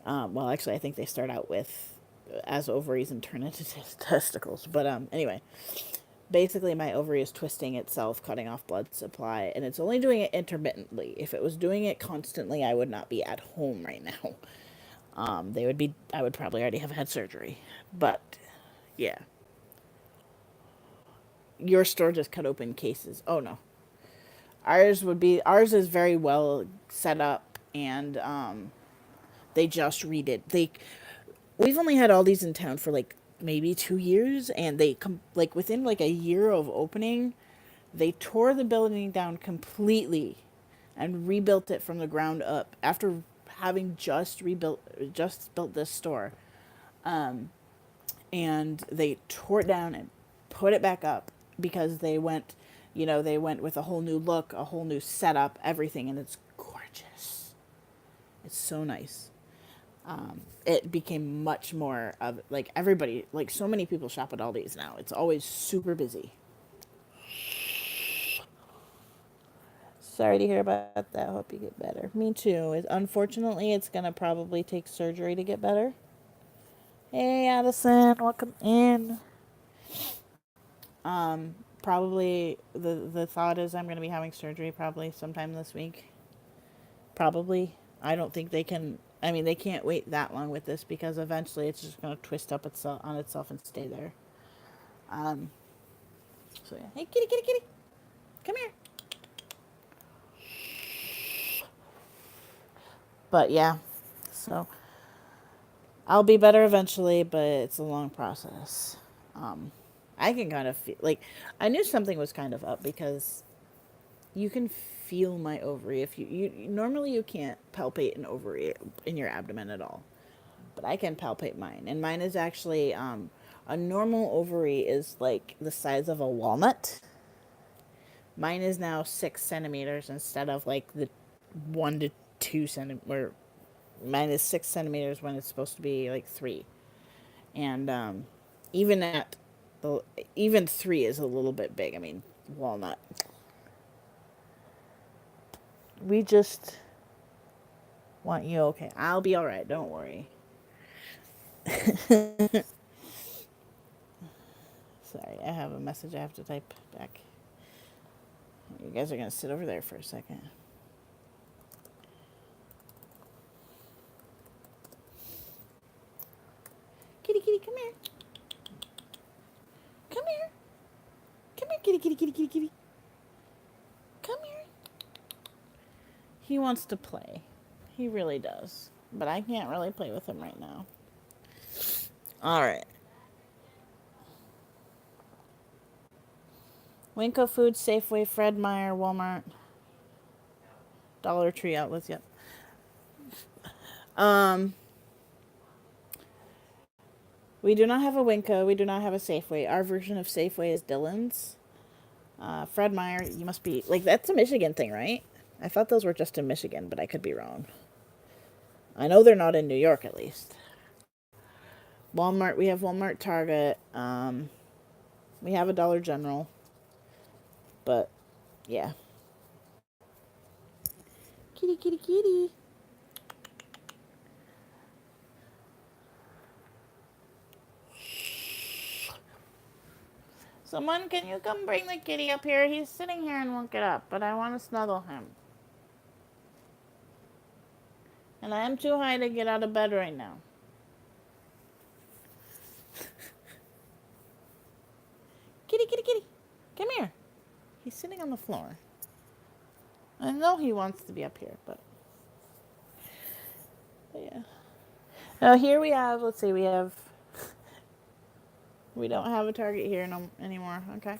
Well, actually, I think they start out with as ovaries and turn into testicles. But anyway, basically, my ovary is twisting itself, cutting off blood supply, and it's only doing it intermittently. If it was doing it constantly, I would not be at home right now. I would probably already have had surgery. But yeah, your store just cut open cases. Oh no, ours is very well set up, and they just redid. We've only had all these in town for like maybe 2 years, and they come like within like a year of opening, they tore the building down completely and rebuilt it from the ground up after having just built this store. And they tore it down and put it back up because they went with a whole new look, a whole new setup, everything, and it's gorgeous. It's so nice. It became much more of like everybody, like so many people shop at Aldi's now. It's always super busy. Sorry to hear about that. Hope you get better. Me too. Unfortunately, it's gonna probably take surgery to get better. Hey, Addison, welcome in. Probably the thought is I'm gonna be having surgery probably sometime this week. Probably. I don't think they can. I mean, they can't wait that long with this because eventually it's just gonna twist up itself on itself and stay there. So yeah. Hey, kitty, kitty, kitty, come here. But yeah, so I'll be better eventually, but it's a long process. I can kind of feel like I knew something was kind of up because you can feel my ovary. If you normally you can't palpate an ovary in your abdomen at all, but I can palpate mine, and mine is actually a normal ovary is like the size of a walnut. Mine is now 6 centimeters instead of like the 1 to 2 centimeter. Mine is 6 centimeters when it's supposed to be like 3, and even at the even 3 is a little bit big. I mean, walnut. We just want you okay. I'll be all right. Don't worry. Sorry, I have a message I have to type back. You guys are gonna sit over there for a second. Kitty, kitty, come here. Come here. Come here, kitty, kitty, kitty, kitty, kitty. Come here. He wants to play. He really does. But I can't really play with him right now. Alright. Winco Foods, Safeway, Fred Meyer, Walmart, Dollar Tree outlets, yep. We do not have a Winco. We do not have a Safeway. Our version of Safeway is Dillon's. Fred Meyer, you must be... Like, that's a Michigan thing, right? I thought those were just in Michigan, but I could be wrong. I know they're not in New York, at least. Walmart, we have Walmart, Target. We have a Dollar General. But, yeah. Kitty, kitty, kitty. Someone, can you come bring the kitty up here? He's sitting here and won't get up, but I want to snuggle him. And I am too high to get out of bed right now. Kitty, kitty, kitty. Come here. He's sitting on the floor. I know he wants to be up here, but yeah. Now here we have, let's see, we don't have a Target here anymore, okay.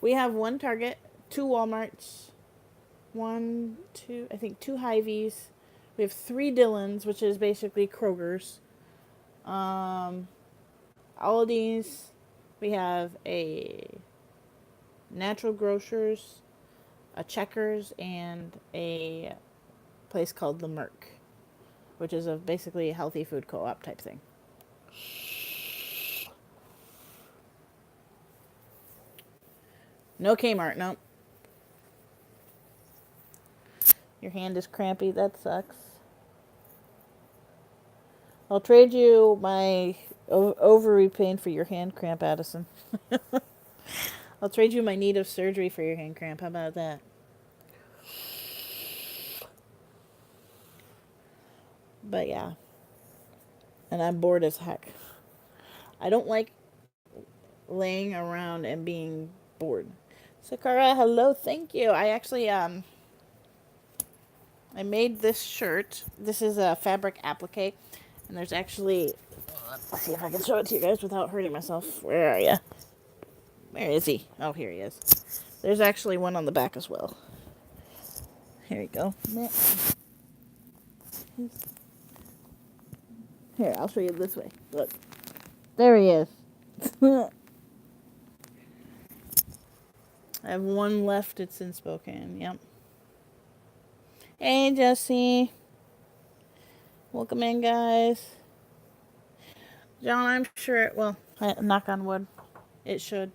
We have one Target, 2 Walmarts, I think 2 Hy-Vees. We have 3 Dillons, which is basically Kroger's. Aldi's. We have a Natural Grocers, a Checkers, and a place called the Merc, which is basically a healthy food co-op type thing. No Kmart, nope. Your hand is crampy, that sucks. I'll trade you my ovary pain for your hand cramp, Addison. I'll trade you my need of surgery for your hand cramp. How about that? But yeah. And I'm bored as heck. I don't like laying around and being bored. Sakura, hello, thank you. I actually, I made this shirt. This is a fabric applique. And there's actually, let's see if I can show it to you guys without hurting myself. Where are you? Where is he? Oh, here he is. There's actually one on the back as well. Here you go. Here, I'll show you this way. Look. There he is. I have one left. It's in Spokane. Yep. Hey, Jesse. Welcome in, guys. John, I'm sure well, knock on wood. It should.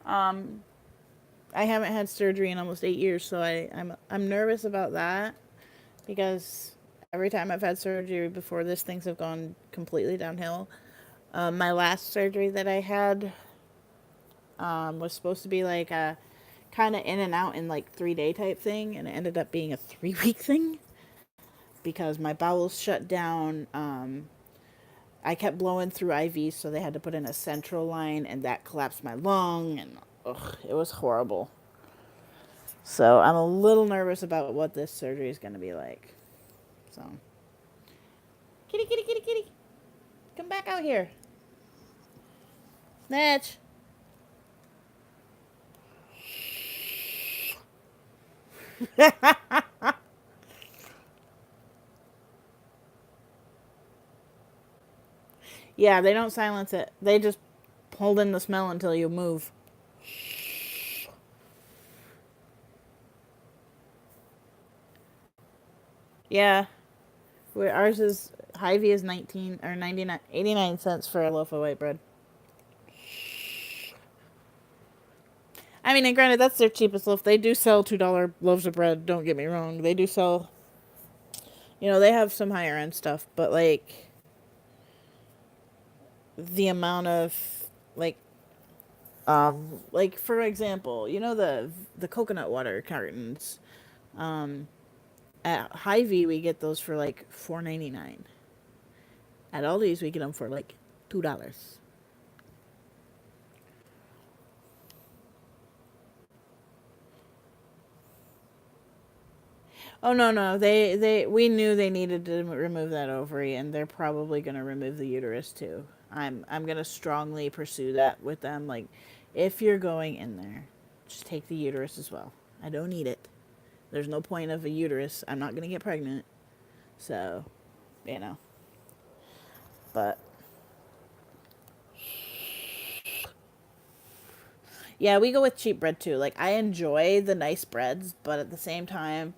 I haven't had surgery in almost 8 years, so I'm nervous about that because every time I've had surgery before this, things have gone completely downhill. My last surgery that I had was supposed to be like a kind of in and out in like 3-day type thing, and it ended up being a 3-week thing because my bowels shut down. I kept blowing through IVs, so they had to put in a central line, and that collapsed my lung, and it was horrible. So I'm a little nervous about what this surgery is going to be like. So, kitty, kitty, kitty, kitty, come back out here. Natch. Yeah, they don't silence it. They just hold in the smell until you move. Yeah. Ours is, Hy-Vee is 19 or 99, 89 cents for a loaf of white bread. I mean, and granted, that's their cheapest loaf. They do sell $2 loaves of bread, don't get me wrong. They do sell, they have some higher end stuff, but the amount of, Like for example, you know the coconut water cartons. Um, at Hy-Vee we get those for like $4.99. At Aldi's we get them for like $2. Oh no, they we knew they needed to remove that ovary, and they're probably gonna remove the uterus too. I'm gonna strongly pursue that with them. Like, if you're going in there, just take the uterus as well. I don't need it. There's no point of a uterus. I'm not gonna get pregnant, so you know. But yeah, we go with cheap bread too. Like, I enjoy the nice breads, but at the same time,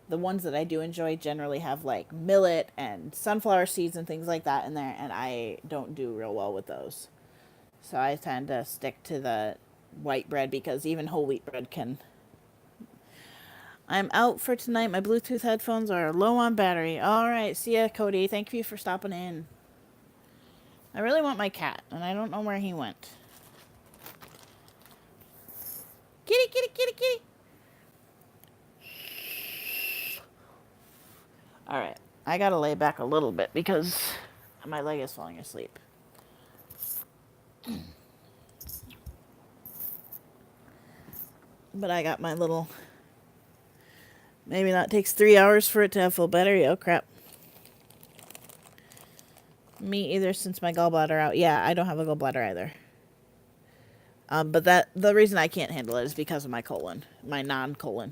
the ones that I do enjoy generally have like millet and sunflower seeds and things like that in there, and I don't do real well with those. So I tend to stick to the white bread because even whole wheat bread can. I'm out for tonight. My Bluetooth headphones are low on battery. All right, see ya, Cody. Thank you for stopping in. I really want my cat, and I don't know where he went. Kitty, kitty, kitty, kitty. All right, I gotta lay back a little bit because my leg is falling asleep. But I got my little. Maybe that takes 3 hours for it to have full battery. Oh crap. Me either, since my gallbladder out. Yeah, I don't have a gallbladder either. But the reason I can't handle it is because of my colon, my non-colon.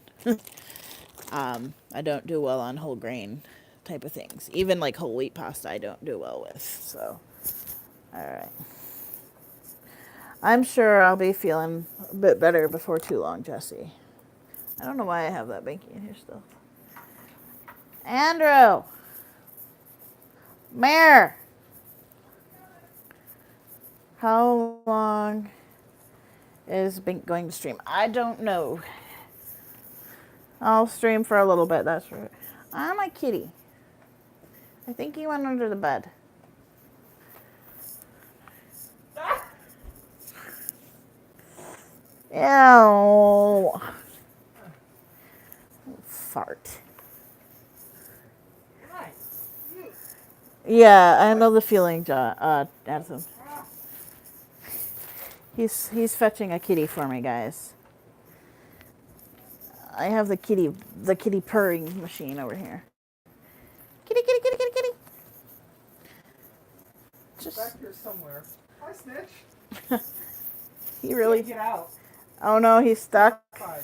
I don't do well on whole grain type of things. Even like whole wheat pasta, I don't do well with. So, all right. I'm sure I'll be feeling a bit better before too long, Jesse. I don't know why I have that binky in here still. Andrew! Mare! How long is Bink going to stream? I don't know. I'll stream for a little bit, that's right. Ah, my kitty. I think he went under the bed. Ew. Fart. Yeah, I know the feeling, Addison. He's fetching a kitty for me, guys. I have the kitty purring machine over here. Kitty, kitty, kitty, kitty, kitty. Just back here somewhere. Hi, Snitch. He really. Get out. Oh no, he's stuck. Outside.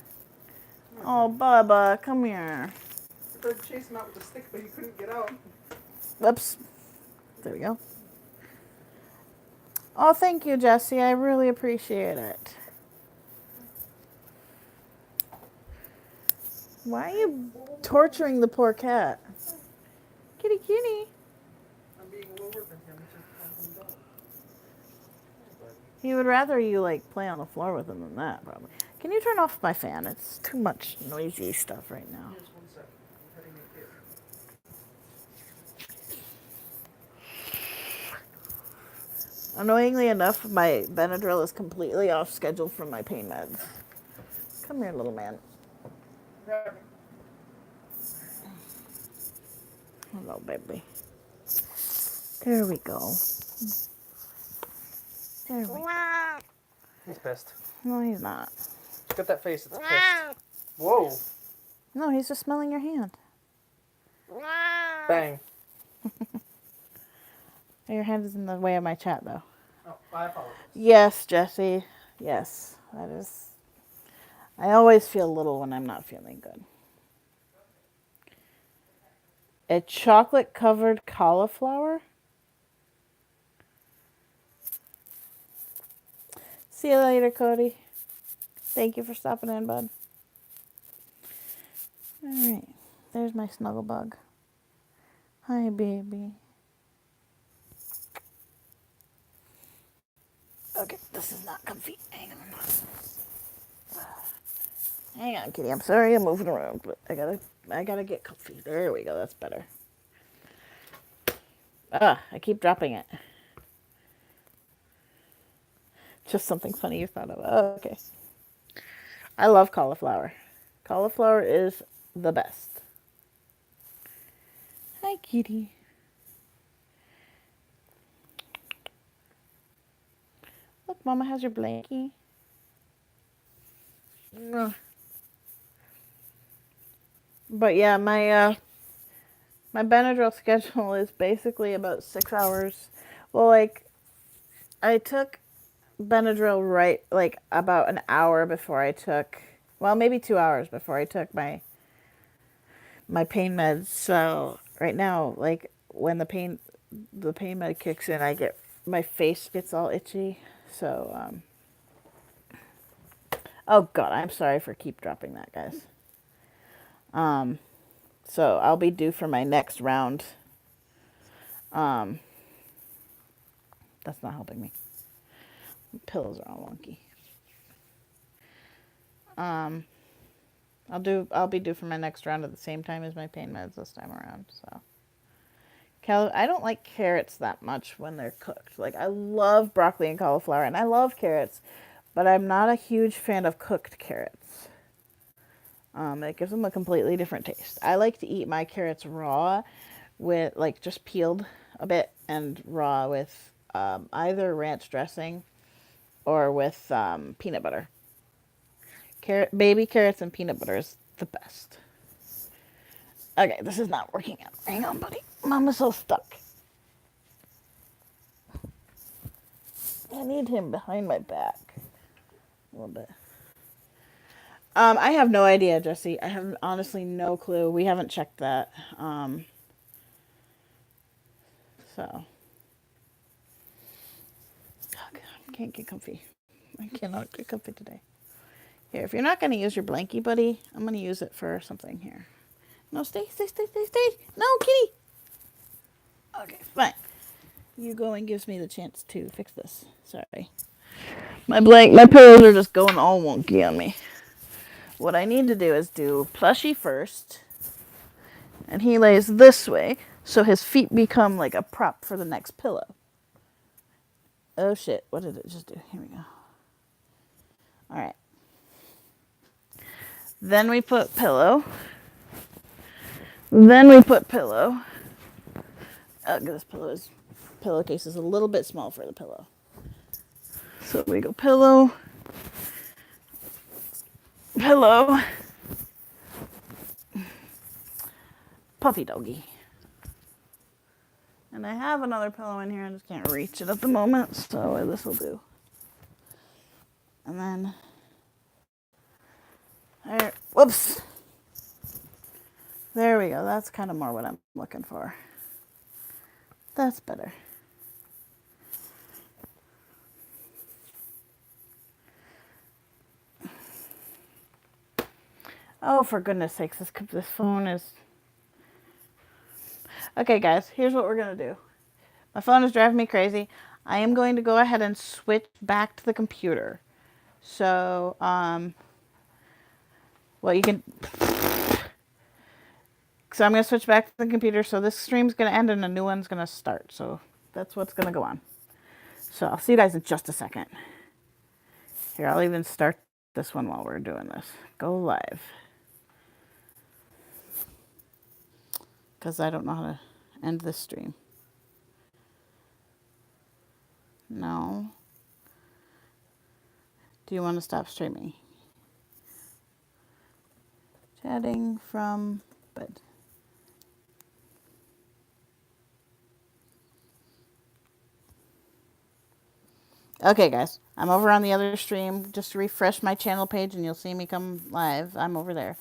Oh, Bubba, come here. I tried to chase him out with a stick, but he couldn't get out. Whoops. There we go. Oh, thank you, Jesse. I really appreciate it. Why are you torturing the poor cat? Kitty, kitty. I'm being lower than him, just calm him down. He would rather you like play on the floor with him than that, probably. Can you turn off my fan? It's too much noisy stuff right now. Here's 1 second. I'm heading in here. Annoyingly enough, my Benadryl is completely off schedule from my pain meds. Come here, little man. Hello, baby. There we go. There we go. He's pissed. No, he's not. Look at that face. It's pissed. Whoa. No, he's just smelling your hand. Bang. Your hand is in the way of my chat, though. Oh, I apologize. Yes, Jesse. Yes, that is. I always feel little when I'm not feeling good. A chocolate-covered cauliflower? See you later, Cody. Thank you for stopping in, bud. All right. There's my snuggle bug. Hi, baby. Okay, this is not comfy. Hang on. Hang on, kitty. I'm sorry I'm moving around, but I gotta get comfy. There we go. That's better. I keep dropping it. just something funny you thought of. Oh, okay. I love cauliflower. Cauliflower is the best. Hi, kitty. Look, Mama has your blankie. Ugh. But yeah, my Benadryl schedule is basically about 6 hours. Well, like I took Benadryl right like about an hour before I took, well, maybe 2 hours before I took my pain meds. So right now, like when the pain med kicks in, my face gets all itchy. So oh god, I'm sorry for keep dropping that, guys. So I'll be due for my next round. That's not helping me. Pillows are all wonky. I'll be due for my next round at the same time as my pain meds this time around. So I don't like carrots that much when they're cooked. Like I love broccoli and cauliflower and I love carrots, but I'm not a huge fan of cooked carrots. It gives them a completely different taste. I like to eat my carrots raw with like just peeled a bit and raw with either ranch dressing or with peanut butter. Baby carrots and peanut butter is the best. Okay, this is not working out. Hang on, buddy. Mama's so stuck. I need him behind my back a little bit. I have no idea, Jesse. I have honestly no clue. We haven't checked that. So. Oh, God, I can't get comfy. I cannot get comfy today. Here, if you're not going to use your blankie, buddy, I'm going to use it for something here. No, stay. No, kitty. Okay, fine. You going gives me the chance to fix this. Sorry. My pillows are just going all wonky on me. What I need to do is do Plushie first. And he lays this way, so his feet become like a prop for the next pillow. Oh shit, what did it just do? Here we go. Alright. Then we put pillow. Oh, this pillowcase is a little bit small for the pillow. So we go pillow. Puppy doggy. And I have another pillow in here, I just can't reach it at the moment, so this will do. And then, whoops. There we go, that's kind of more what I'm looking for. That's better. Oh, for goodness sakes, this phone is... Okay, guys, here's what we're going to do. My phone is driving me crazy. I am going to go ahead and switch back to the computer. So, well, you can... So I'm going to switch back to the computer. So this stream's going to end and a new one's going to start. So that's what's going to go on. So I'll see you guys in just a second. Here, I'll even start this one while we're doing this. Go live. Because I don't know how to end this stream. No. Do you want to stop streaming? Chatting from bed. Okay, guys. I'm over on the other stream. Just refresh my channel page and you'll see me come live. I'm over there.